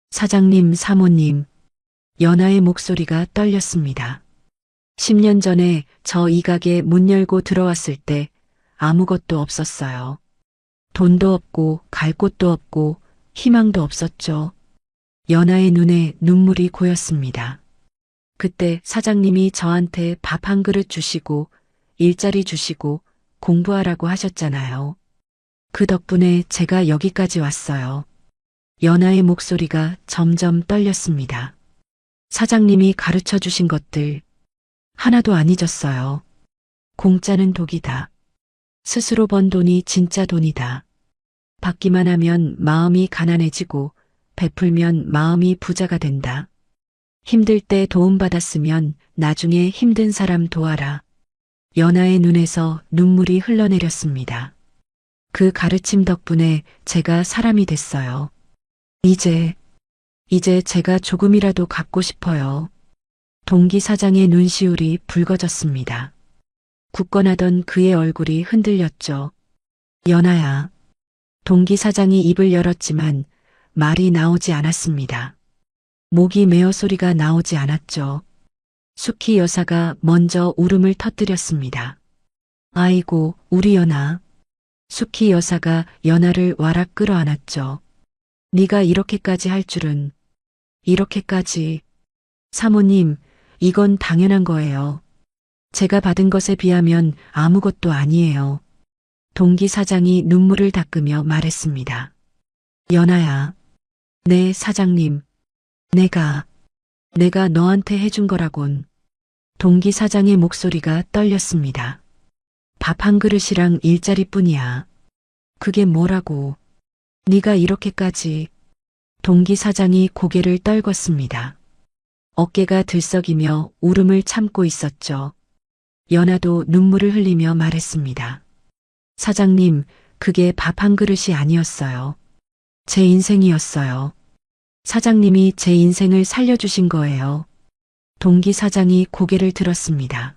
사장님, 사모님. 연아의 목소리가 떨렸습니다. 10년 전에 저 이 가게 문 열고 들어왔을 때 아무것도 없었어요. 돈도 없고 갈 곳도 없고 희망도 없었죠. 연아의 눈에 눈물이 고였습니다. 그때 사장님이 저한테 밥 한 그릇 주시고 일자리 주시고 공부하라고 하셨잖아요. 그 덕분에 제가 여기까지 왔어요. 연아의 목소리가 점점 떨렸습니다. 사장님이 가르쳐 주신 것들 하나도 안 잊었어요. 공짜는 독이다. 스스로 번 돈이 진짜 돈이다. 받기만 하면 마음이 가난해지고 베풀면 마음이 부자가 된다. 힘들 때 도움받았으면 나중에 힘든 사람 도와라. 연아의 눈에서 눈물이 흘러내렸습니다. 그 가르침 덕분에 제가 사람이 됐어요. 이제 제가 조금이라도 갚고 싶어요. 동기 사장의 눈시울이 붉어졌습니다. 굳건하던 그의 얼굴이 흔들렸죠. 연아야. 동기 사장이 입을 열었지만 말이 나오지 않았습니다. 목이 메어 소리가 나오지 않았죠. 수키 여사가 먼저 울음을 터뜨렸습니다. 아이고, 우리 연아. 수키 여사가 연아를 와락 끌어안았죠. 네가 이렇게까지 할 줄은. 이렇게까지. 사모님, 이건 당연한 거예요. 제가 받은 것에 비하면 아무것도 아니에요. 동기 사장이 눈물을 닦으며 말했습니다. 연아야. 네, 사장님. 내가 너한테 해준 거라곤. 동기 사장의 목소리가 떨렸습니다. 밥 한 그릇이랑 일자리뿐이야. 그게 뭐라고. 네가 이렇게까지. 동기 사장이 고개를 떨궜습니다. 어깨가 들썩이며 울음을 참고 있었죠. 연아도 눈물을 흘리며 말했습니다. 사장님, 그게 밥 한 그릇이 아니었어요. 제 인생이었어요. 사장님이 제 인생을 살려주신 거예요. 동기 사장이 고개를 들었습니다.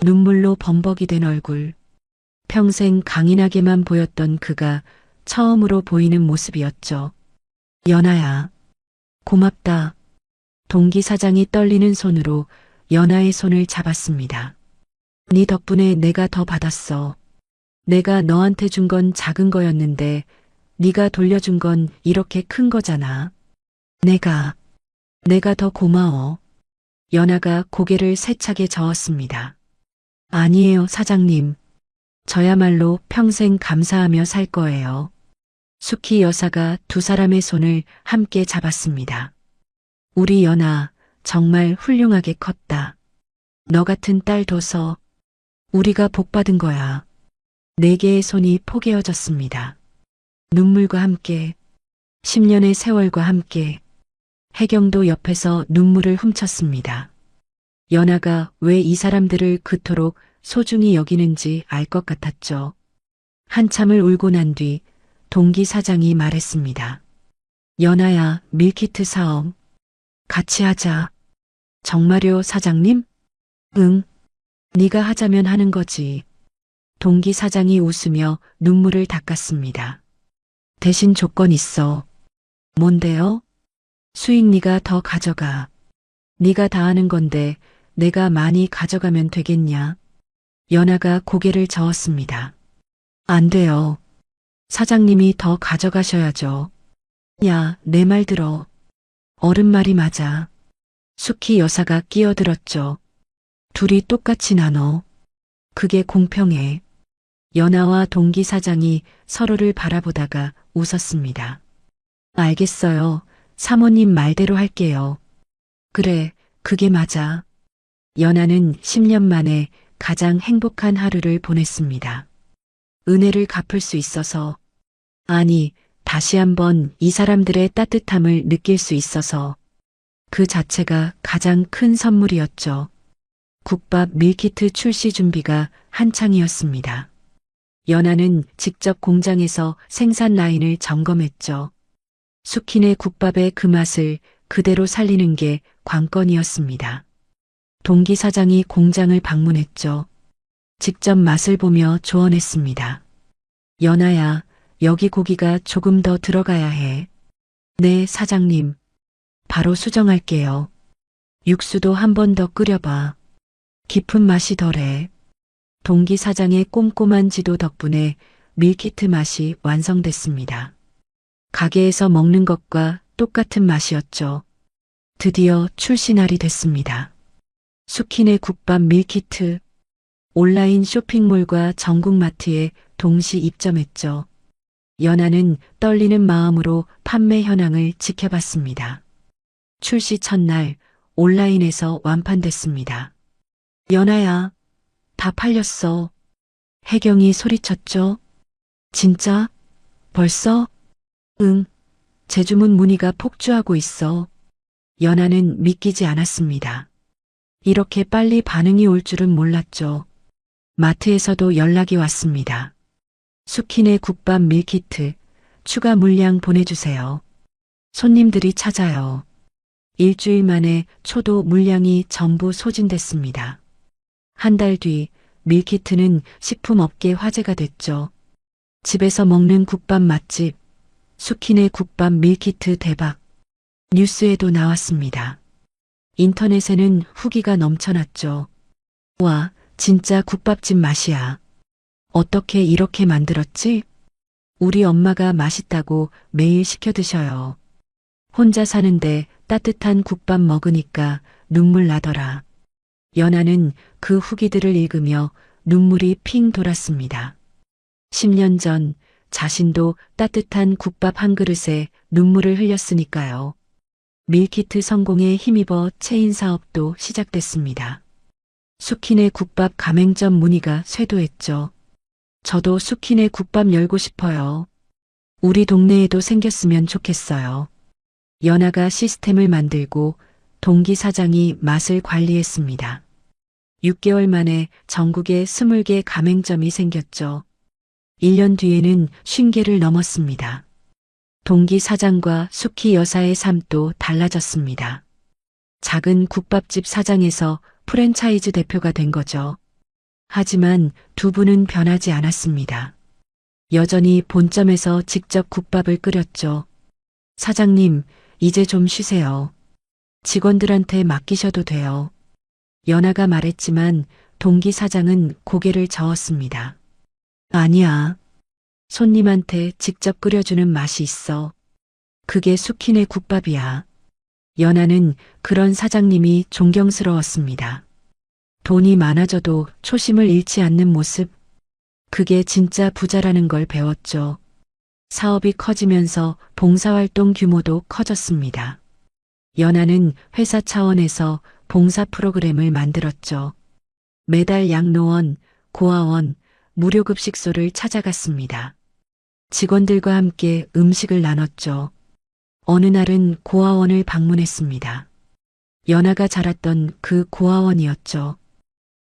눈물로 범벅이 된 얼굴. 평생 강인하게만 보였던 그가 처음으로 보이는 모습이었죠. 연아야. 고맙다. 동기 사장이 떨리는 손으로 연아의 손을 잡았습니다. 네 덕분에 내가 더 받았어. 내가 너한테 준 건 작은 거였는데 네가 돌려준 건 이렇게 큰 거잖아. 내가 더 고마워. 연아가 고개를 세차게 저었습니다. 아니에요, 사장님. 저야말로 평생 감사하며 살 거예요. 수키 여사가 두 사람의 손을 함께 잡았습니다. 우리 연아 정말 훌륭하게 컸다. 너 같은 딸 둬서 우리가 복받은 거야. 네 개의 손이 포개어졌습니다. 눈물과 함께 10년의 세월과 함께 혜경도 옆에서 눈물을 훔쳤습니다. 연아가 왜 이 사람들을 그토록 소중히 여기는지 알 것 같았죠. 한참을 울고 난 뒤 동기 사장이 말했습니다. 연아야, 밀키트 사업 같이 하자. 정말요, 사장님? 응. 네가 하자면 하는 거지. 동기 사장이 웃으며 눈물을 닦았습니다. 대신 조건 있어. 뭔데요? 수익 네가 더 가져가. 네가 다 하는 건데 내가 많이 가져가면 되겠냐? 연아가 고개를 저었습니다. 안 돼요. 사장님이 더 가져가셔야죠. 야, 내 말 들어. 어른 말이 맞아. 수키 여사가 끼어들었죠. 둘이 똑같이 나눠. 그게 공평해. 연아와 동기 사장이 서로를 바라보다가 웃었습니다. 알겠어요. 사모님 말대로 할게요. 그래, 그게 맞아. 연아는 10년 만에 가장 행복한 하루를 보냈습니다. 은혜를 갚을 수 있어서, 아니, 다시 한번 이 사람들의 따뜻함을 느낄 수 있어서 그 자체가 가장 큰 선물이었죠. 국밥 밀키트 출시 준비가 한창이었습니다. 연아는 직접 공장에서 생산 라인을 점검했죠. 수키네 국밥의 그 맛을 그대로 살리는 게 관건이었습니다. 동기 사장이 공장을 방문했죠. 직접 맛을 보며 조언했습니다. 연아야, 여기 고기가 조금 더 들어가야 해. 네, 사장님. 바로 수정할게요. 육수도 한 번 더 끓여봐. 깊은 맛이 덜해. 동기 사장의 꼼꼼한 지도 덕분에 밀키트 맛이 완성됐습니다. 가게에서 먹는 것과 똑같은 맛이었죠. 드디어 출시 날이 됐습니다. 수키네 국밥 밀키트. 온라인 쇼핑몰과 전국마트에 동시 입점했죠. 연아는 떨리는 마음으로 판매 현황을 지켜봤습니다. 출시 첫날 온라인에서 완판됐습니다. 연아야, 다 팔렸어. 혜경이 소리쳤죠. 진짜? 벌써? 응. 재주문 문의가 폭주하고 있어. 연아는 믿기지 않았습니다. 이렇게 빨리 반응이 올 줄은 몰랐죠. 마트에서도 연락이 왔습니다. 수키네 국밥 밀키트 추가 물량 보내주세요. 손님들이 찾아요. 일주일 만에 초도 물량이 전부 소진됐습니다. 한 달 뒤 밀키트는 식품업계 화제가 됐죠. 집에서 먹는 국밥 맛집, 수키네 국밥 밀키트 대박. 뉴스에도 나왔습니다. 인터넷에는 후기가 넘쳐났죠. 와, 진짜 국밥집 맛이야. 어떻게 이렇게 만들었지? 우리 엄마가 맛있다고 매일 시켜 드셔요. 혼자 사는데 따뜻한 국밥 먹으니까 눈물 나더라. 연아는 그 후기들을 읽으며 눈물이 핑 돌았습니다. 10년 전 자신도 따뜻한 국밥 한 그릇에 눈물을 흘렸으니까요. 밀키트 성공에 힘입어 체인 사업도 시작됐습니다. 수키네 국밥 가맹점 문의가 쇄도했죠. 저도 수키네 국밥 열고 싶어요. 우리 동네에도 생겼으면 좋겠어요. 연아가 시스템을 만들고 동기 사장이 맛을 관리했습니다. 6개월 만에 전국에 20개 가맹점이 생겼죠. 1년 뒤에는 50개를 넘었습니다. 동기 사장과 수키 여사의 삶도 달라졌습니다. 작은 국밥집 사장에서 프랜차이즈 대표가 된 거죠. 하지만 두 분은 변하지 않았습니다. 여전히 본점에서 직접 국밥을 끓였죠. 사장님, 이제 좀 쉬세요. 직원들한테 맡기셔도 돼요. 연아가 말했지만 동기 사장은 고개를 저었습니다. 아니야. 손님한테 직접 끓여주는 맛이 있어. 그게 수키네 국밥이야. 연아는 그런 사장님이 존경스러웠습니다. 돈이 많아져도 초심을 잃지 않는 모습. 그게 진짜 부자라는 걸 배웠죠. 사업이 커지면서 봉사활동 규모도 커졌습니다. 연아는 회사 차원에서 봉사 프로그램을 만들었죠. 매달 양로원, 고아원, 무료급식소를 찾아갔습니다. 직원들과 함께 음식을 나눴죠. 어느 날은 고아원을 방문했습니다. 연아가 자랐던 그 고아원이었죠.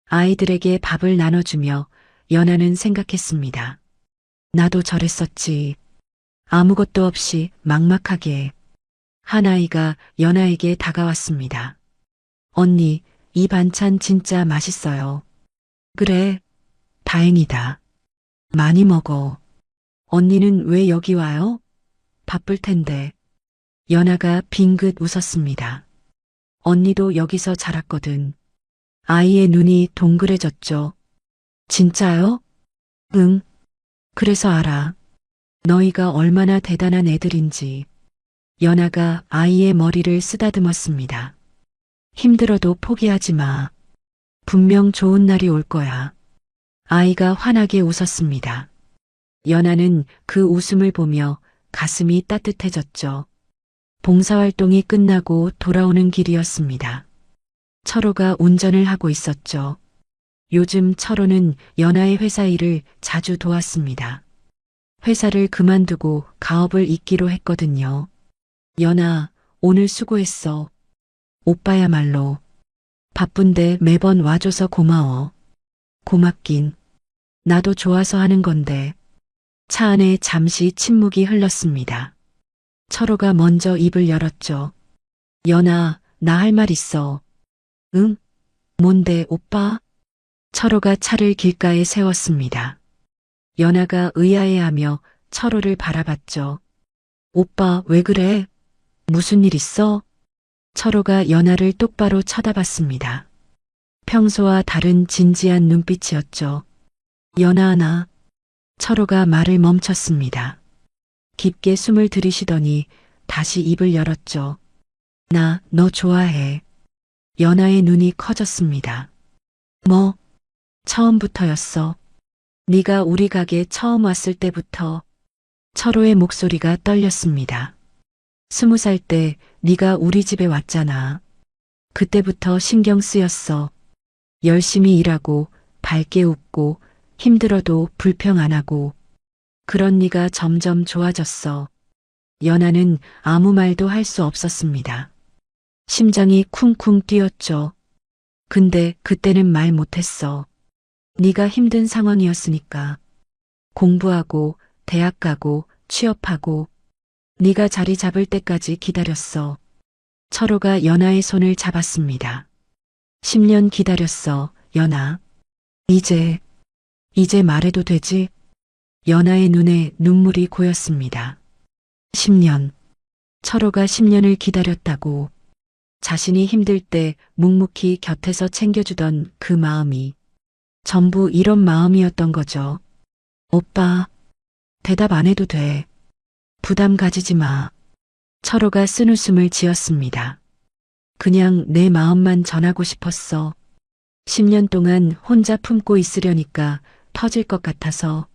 아이들에게 밥을 나눠주며 연아는 생각했습니다. 나도 저랬었지. 아무것도 없이 막막하게. 한 아이가 연아에게 다가왔습니다. 언니, 이 반찬 진짜 맛있어요. 그래, 다행이다. 많이 먹어. 언니는 왜 여기 와요? 바쁠 텐데. 연아가 빙긋 웃었습니다. 언니도 여기서 자랐거든. 아이의 눈이 동그래졌죠. 진짜요? 응. 그래서 알아. 너희가 얼마나 대단한 애들인지. 연아가 아이의 머리를 쓰다듬었습니다. 힘들어도 포기하지 마. 분명 좋은 날이 올 거야. 아이가 환하게 웃었습니다. 연아는 그 웃음을 보며 가슴이 따뜻해졌죠. 봉사활동이 끝나고 돌아오는 길이었습니다. 철호가 운전을 하고 있었죠. 요즘 철호는 연아의 회사 일을 자주 도왔습니다. 회사를 그만두고 가업을 잇기로 했거든요. 연아, 오늘 수고했어. 오빠야말로. 바쁜데 매번 와줘서 고마워. 고맙긴. 나도 좋아서 하는 건데. 차 안에 잠시 침묵이 흘렀습니다. 철호가 먼저 입을 열었죠. 연아, 나 할 말 있어. 응? 뭔데, 오빠? 철호가 차를 길가에 세웠습니다. 연아가 의아해하며 철호를 바라봤죠. 오빠, 왜 그래? 무슨 일 있어? 철호가 연아를 똑바로 쳐다봤습니다. 평소와 다른 진지한 눈빛이었죠. 연아, 나. 철호가 말을 멈췄습니다. 깊게 숨을 들이쉬더니 다시 입을 열었죠. 나 너 좋아해. 연아의 눈이 커졌습니다. 뭐? 처음부터였어. 네가 우리 가게 처음 왔을 때부터. 철호의 목소리가 떨렸습니다. 20살 때 네가 우리 집에 왔잖아. 그때부터 신경 쓰였어. 열심히 일하고 밝게 웃고 힘들어도 불평 안 하고. 그런 네가 점점 좋아졌어. 연아는 아무 말도 할 수 없었습니다. 심장이 쿵쿵 뛰었죠. 근데 그때는 말 못했어. 네가 힘든 상황이었으니까. 공부하고 대학 가고 취업하고 네가 자리 잡을 때까지 기다렸어. 철호가 연아의 손을 잡았습니다. 10년 기다렸어, 연아. 이제 말해도 되지? 연아의 눈에 눈물이 고였습니다. 10년. 철호가 10년을 기다렸다고. 자신이 힘들 때 묵묵히 곁에서 챙겨주던 그 마음이 전부 이런 마음이었던 거죠. 오빠, 대답 안 해도 돼. 부담 가지지 마. 철호가 쓴웃음을 지었습니다. 그냥 내 마음만 전하고 싶었어. 10년 동안 혼자 품고 있으려니까 터질 것 같아서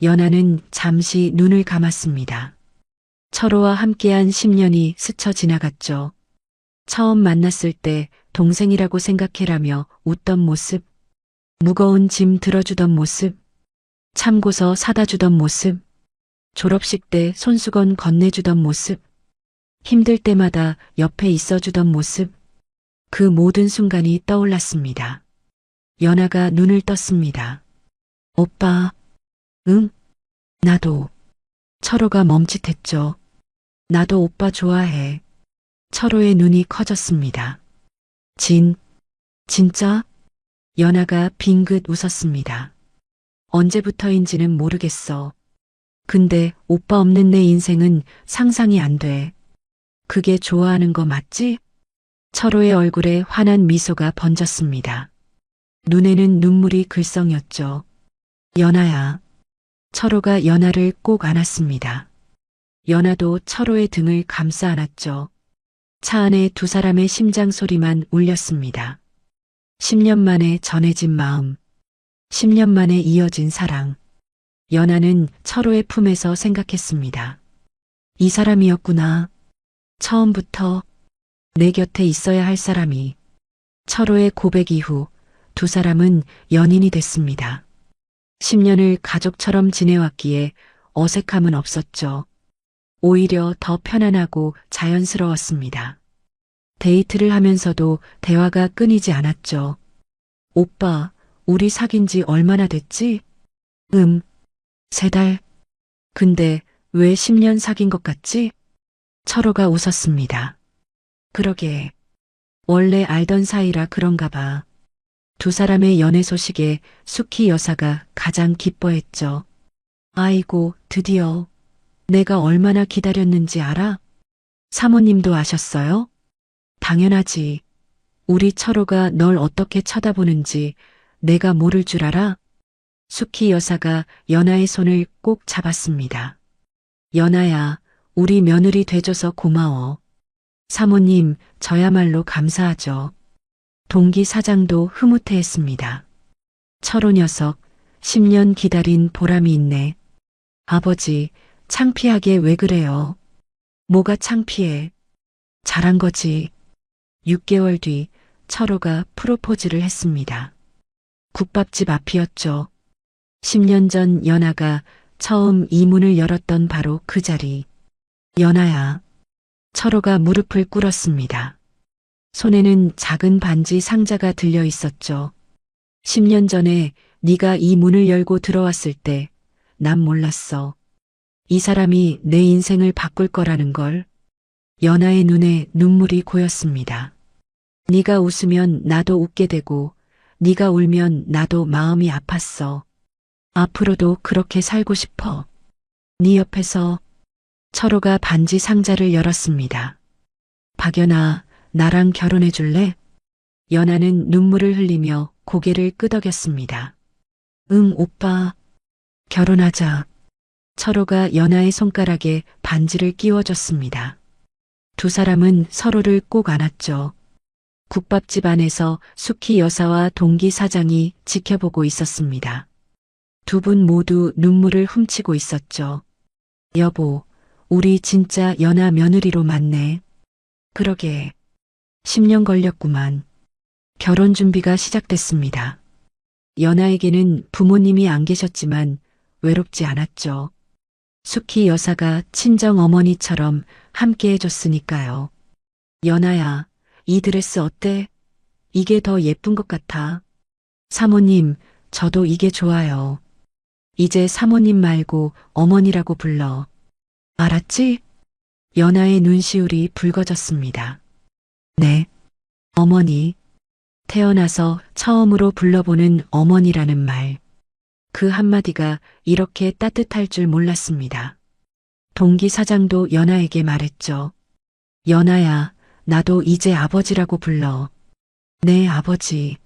연하는 잠시 눈을 감았습니다. 철호와 함께한 10년이 스쳐 지나갔죠. 처음 만났을 때 동생이라고 생각해라며 웃던 모습, 무거운 짐 들어주던 모습, 참고서 사다 주던 모습, 졸업식 때 손수건 건네주던 모습, 힘들 때마다 옆에 있어주던 모습, 그 모든 순간이 떠올랐습니다. 연하가 눈을 떴습니다. 오빠, 응? 나도. 철호가 멈칫했죠. 나도 오빠 좋아해. 철호의 눈이 커졌습니다. 진짜? 연하가 빙긋 웃었습니다. 언제부터인지는 모르겠어. 근데 오빠 없는 내 인생은 상상이 안 돼. 그게 좋아하는 거 맞지? 철호의 얼굴에 환한 미소가 번졌습니다. 눈에는 눈물이 글썽였죠. 연하야. 철호가 연하를 꼭 안았습니다. 연하도 철호의 등을 감싸 안았죠. 차 안에 두 사람의 심장 소리만 울렸습니다. 10년 만에 전해진 마음, 10년 만에 이어진 사랑. 연하는 철호의 품에서 생각했습니다. 이 사람이었구나. 처음부터 내 곁에 있어야 할 사람이. 철호의 고백 이후 두 사람은 연인이 됐습니다. 10년을 가족처럼 지내왔기에 어색함은 없었죠. 오히려 더 편안하고 자연스러웠습니다. 데이트를 하면서도 대화가 끊이지 않았죠. 오빠, 우리 사귄 지 얼마나 됐지? 3달. 근데 왜 10년 사귄 것 같지? 철호가 웃었습니다. 그러게. 원래 알던 사이라 그런가 봐. 두 사람의 연애 소식에 수키 여사가 가장 기뻐했죠. 아이고, 드디어. 내가 얼마나 기다렸는지 알아? 사모님도 아셨어요? 당연하지. 우리 철호가 널 어떻게 쳐다보는지 내가 모를 줄 알아? 수키 여사가 연하의 손을 꼭 잡았습니다. 연하야, 우리 며느리 돼줘서 고마워. 사모님, 저야말로 감사하죠. 동기 사장도 흐뭇해했습니다. 철호 녀석, 10년 기다린 보람이 있네. 아버지, 창피하게 왜 그래요? 뭐가 창피해? 잘한 거지. 6개월 뒤 철호가 프로포즈를 했습니다. 국밥집 앞이었죠. 10년 전 연하가 처음 이 문을 열었던 바로 그 자리. 연하야. 철호가 무릎을 꿇었습니다. 손에는 작은 반지 상자가 들려 있었죠. 10년 전에 네가 이 문을 열고 들어왔을 때 난 몰랐어. 이 사람이 내 인생을 바꿀 거라는 걸. 연하의 눈에 눈물이 고였습니다. 네가 웃으면 나도 웃게 되고 네가 울면 나도 마음이 아팠어. 앞으로도 그렇게 살고 싶어. 네 옆에서. 철호가 반지 상자를 열었습니다. 박연아, 나랑 결혼해 줄래? 연하는 눈물을 흘리며 고개를 끄덕였습니다. 응, 오빠. 결혼하자. 철호가 연하의 손가락에 반지를 끼워줬습니다. 두 사람은 서로를 꼭 안았죠. 국밥집 안에서 수키 여사와 동기 사장이 지켜보고 있었습니다. 두 분 모두 눈물을 훔치고 있었죠. 여보, 우리 진짜 연하 며느리로 맞네. 그러게. 10년 걸렸구만. 결혼 준비가 시작됐습니다. 연하에게는 부모님이 안 계셨지만 외롭지 않았죠. 수키 여사가 친정 어머니처럼 함께 해줬으니까요. 연하야, 이 드레스 어때? 이게 더 예쁜 것 같아. 사모님, 저도 이게 좋아요. 이제 사모님 말고 어머니라고 불러. 알았지? 연하의 눈시울이 붉어졌습니다. 네, 어머니. 태어나서 처음으로 불러보는 어머니라는 말. 그 한마디가 이렇게 따뜻할 줄 몰랐습니다. 동기 사장도 연하에게 말했죠. 연하야, 나도 이제 아버지라고 불러. 네, 아버지.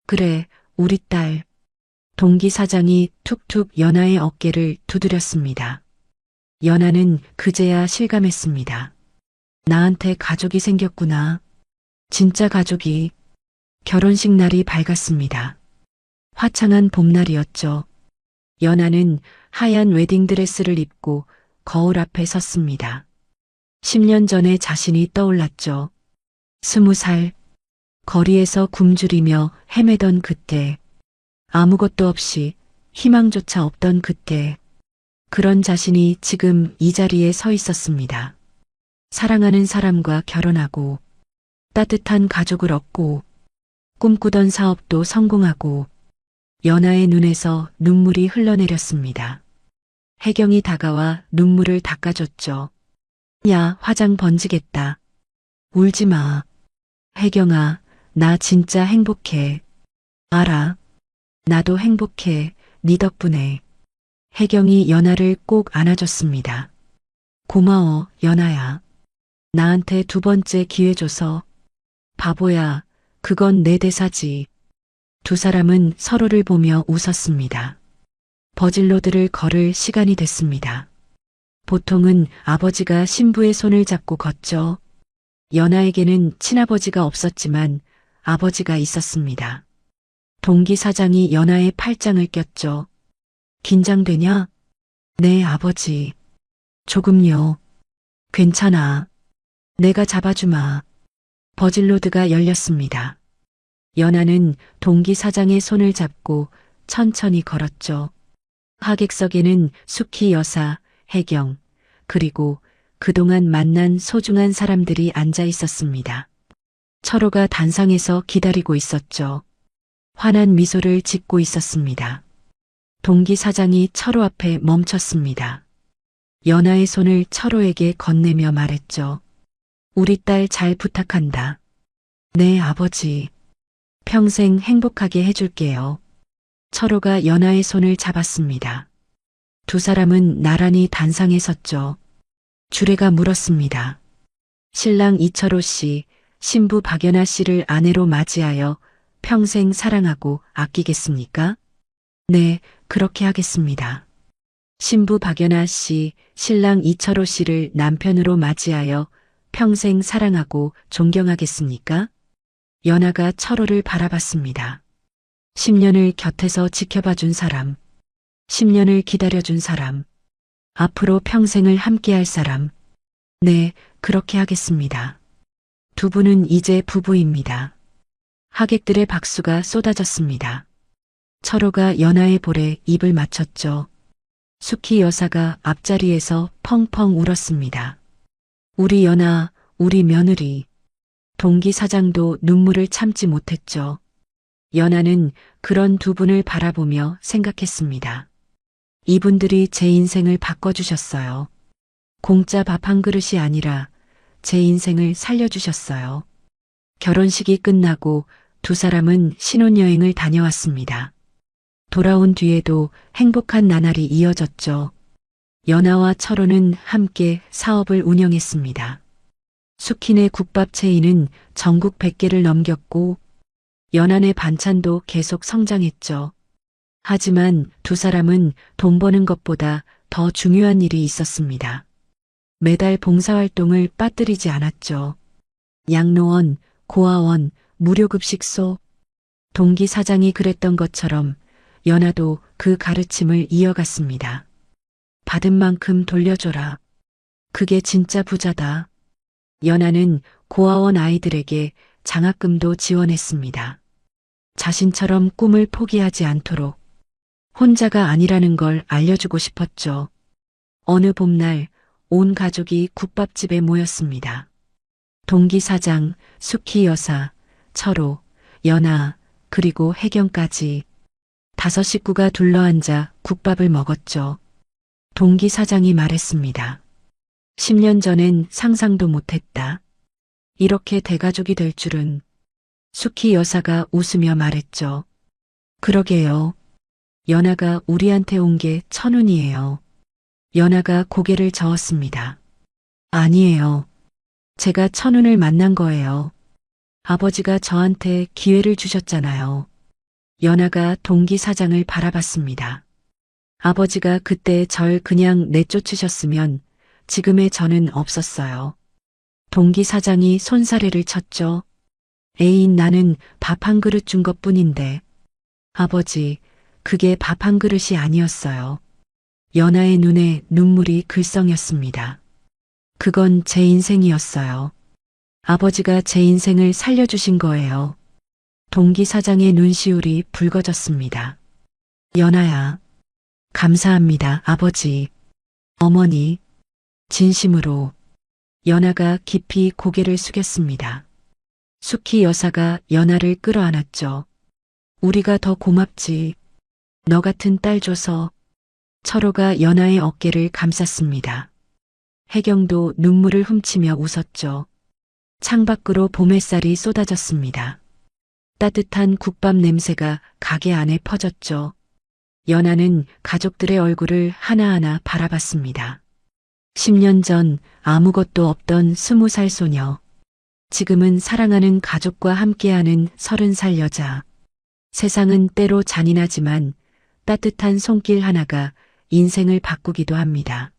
그래, 우리 딸. 동기 사장이 툭툭 연하의 어깨를 두드렸습니다. 연하는 그제야 실감했습니다. 나한테 가족이 생겼구나. 진짜 가족이. 결혼식 날이 밝았습니다. 화창한 봄날이었죠. 연하는 하얀 웨딩드레스를 입고 거울 앞에 섰습니다. 10년 전에 자신이 떠올랐죠. 20살, 거리에서 굶주리며 헤매던 그때, 아무것도 없이 희망조차 없던 그때, 그런 자신이 지금 이 자리에 서 있었습니다. 사랑하는 사람과 결혼하고, 따뜻한 가족을 얻고, 꿈꾸던 사업도 성공하고, 연하의 눈에서 눈물이 흘러내렸습니다. 혜경이 다가와 눈물을 닦아줬죠. 야, 화장 번지겠다. 울지 마. 혜경아, 나 진짜 행복해. 알아. 나도 행복해. 네 덕분에. 혜경이 연하를 꼭 안아줬습니다. 고마워, 연하야. 나한테 두 번째 기회 줘서. 바보야, 그건 내 대사지. 두 사람은 서로를 보며 웃었습니다. 버질로드를 걸을 시간이 됐습니다. 보통은 아버지가 신부의 손을 잡고 걷죠. 연하에게는 친아버지가 없었지만 아버지가 있었습니다. 동기 사장이 연하의 팔짱을 꼈죠. 긴장되냐? 네, 아버지. 조금요. 괜찮아. 내가 잡아주마. 버질로드가 열렸습니다. 연하는 동기 사장의 손을 잡고 천천히 걸었죠. 하객석에는 숙희 여사, 혜경, 그리고 그동안 만난 소중한 사람들이 앉아 있었습니다. 철호가 단상에서 기다리고 있었죠. 환한 미소를 짓고 있었습니다. 동기 사장이 철호 앞에 멈췄습니다. 연하의 손을 철호에게 건네며 말했죠. 우리 딸 잘 부탁한다. 네, 아버지. 평생 행복하게 해줄게요. 철호가 연하의 손을 잡았습니다. 두 사람은 나란히 단상에 섰죠. 주례가 물었습니다. 신랑 이철호 씨, 신부 박연아 씨를 아내로 맞이하여 평생 사랑하고 아끼겠습니까? 네, 그렇게 하겠습니다. 신부 박연아 씨, 신랑 이철호 씨를 남편으로 맞이하여 평생 사랑하고 존경하겠습니까? 연하가 철호를 바라봤습니다. 10년을 곁에서 지켜봐준 사람, 10년을 기다려준 사람, 앞으로 평생을 함께할 사람. 네, 그렇게 하겠습니다. 두 분은 이제 부부입니다. 하객들의 박수가 쏟아졌습니다. 철호가 연하의 볼에 입을 맞췄죠. 숙희 여사가 앞자리에서 펑펑 울었습니다. 우리 연하, 우리 며느리. 동기 사장도 눈물을 참지 못했죠. 연하는 그런 두 분을 바라보며 생각했습니다. 이분들이 제 인생을 바꿔주셨어요. 공짜 밥 한 그릇이 아니라 제 인생을 살려주셨어요. 결혼식이 끝나고 두 사람은 신혼여행을 다녀왔습니다. 돌아온 뒤에도 행복한 나날이 이어졌죠. 연하와 철호는 함께 사업을 운영했습니다. 숙희네 국밥 체인은 전국 100개를 넘겼고 연하네 반찬도 계속 성장했죠. 하지만 두 사람은 돈 버는 것보다 더 중요한 일이 있었습니다. 매달 봉사활동을 빠뜨리지 않았죠. 양로원, 고아원, 무료급식소. 동기 사장이 그랬던 것처럼 연하도 그 가르침을 이어갔습니다. 받은 만큼 돌려줘라. 그게 진짜 부자다. 연하는 고아원 아이들에게 장학금도 지원했습니다. 자신처럼 꿈을 포기하지 않도록 혼자가 아니라는 걸 알려주고 싶었죠. 어느 봄날 온 가족이 국밥집에 모였습니다. 동기 사장, 숙희 여사, 철호, 연하, 그리고 혜경까지 5 식구가 둘러앉아 국밥을 먹었죠. 동기 사장이 말했습니다. 10년 전엔 상상도 못했다. 이렇게 대가족이 될 줄은. 숙희 여사가 웃으며 말했죠. 그러게요. 연하가 우리한테 온 게 천운이에요. 연하가 고개를 저었습니다. 아니에요. 제가 천운을 만난 거예요. 아버지가 저한테 기회를 주셨잖아요. 연하가 동기 사장을 바라봤습니다. 아버지가 그때 절 그냥 내쫓으셨으면 지금의 저는 없었어요. 동기 사장이 손사래를 쳤죠. 애인 나는 밥 한 그릇 준 것뿐인데. 아버지, 그게 밥 한 그릇이 아니었어요. 연아의 눈에 눈물이 글썽였습니다. 그건 제 인생이었어요. 아버지가 제 인생을 살려주신 거예요. 동기 사장의 눈시울이 붉어졌습니다. 연아야, 감사합니다, 아버지. 어머니, 진심으로. 연아가 깊이 고개를 숙였습니다. 숙희 여사가 연아를 끌어안았죠. 우리가 더 고맙지. 너 같은 딸 줘서. 철호가 연아의 어깨를 감쌌습니다. 혜경도 눈물을 훔치며 웃었죠. 창밖으로 봄 햇살이 쏟아졌습니다. 따뜻한 국밥 냄새가 가게 안에 퍼졌죠. 연아는 가족들의 얼굴을 하나하나 바라봤습니다. 10년 전 아무것도 없던 20살 소녀. 지금은 사랑하는 가족과 함께하는 30살 여자. 세상은 때로 잔인하지만 따뜻한 손길 하나가 인생을 바꾸기도 합니다.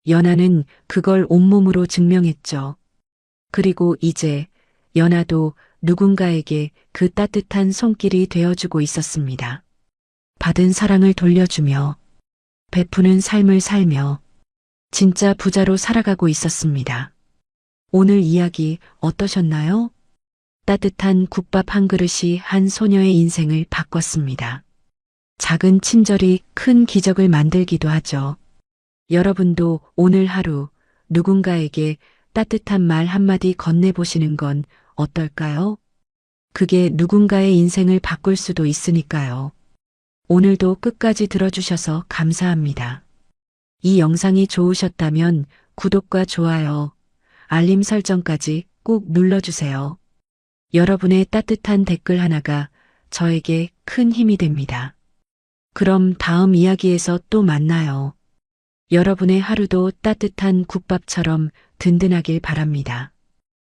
연아는 그걸 온몸으로 증명했죠. 그리고 이제 연아도 누군가에게 그 따뜻한 손길이 되어주고 있었습니다. 받은 사랑을 돌려주며 베푸는 삶을 살며 진짜 부자로 살아가고 있었습니다. 오늘 이야기 어떠셨나요? 따뜻한 국밥 한 그릇이 한 소녀의 인생을 바꿨습니다. 작은 친절이 큰 기적을 만들기도 하죠. 여러분도 오늘 하루 누군가에게 따뜻한 말 한마디 건네보시는 건 어떨까요? 그게 누군가의 인생을 바꿀 수도 있으니까요. 오늘도 끝까지 들어주셔서 감사합니다. 이 영상이 좋으셨다면 구독과 좋아요, 알림 설정까지 꼭 눌러주세요. 여러분의 따뜻한 댓글 하나가 저에게 큰 힘이 됩니다. 그럼 다음 이야기에서 또 만나요. 여러분의 하루도 따뜻한 국밥처럼 든든하길 바랍니다.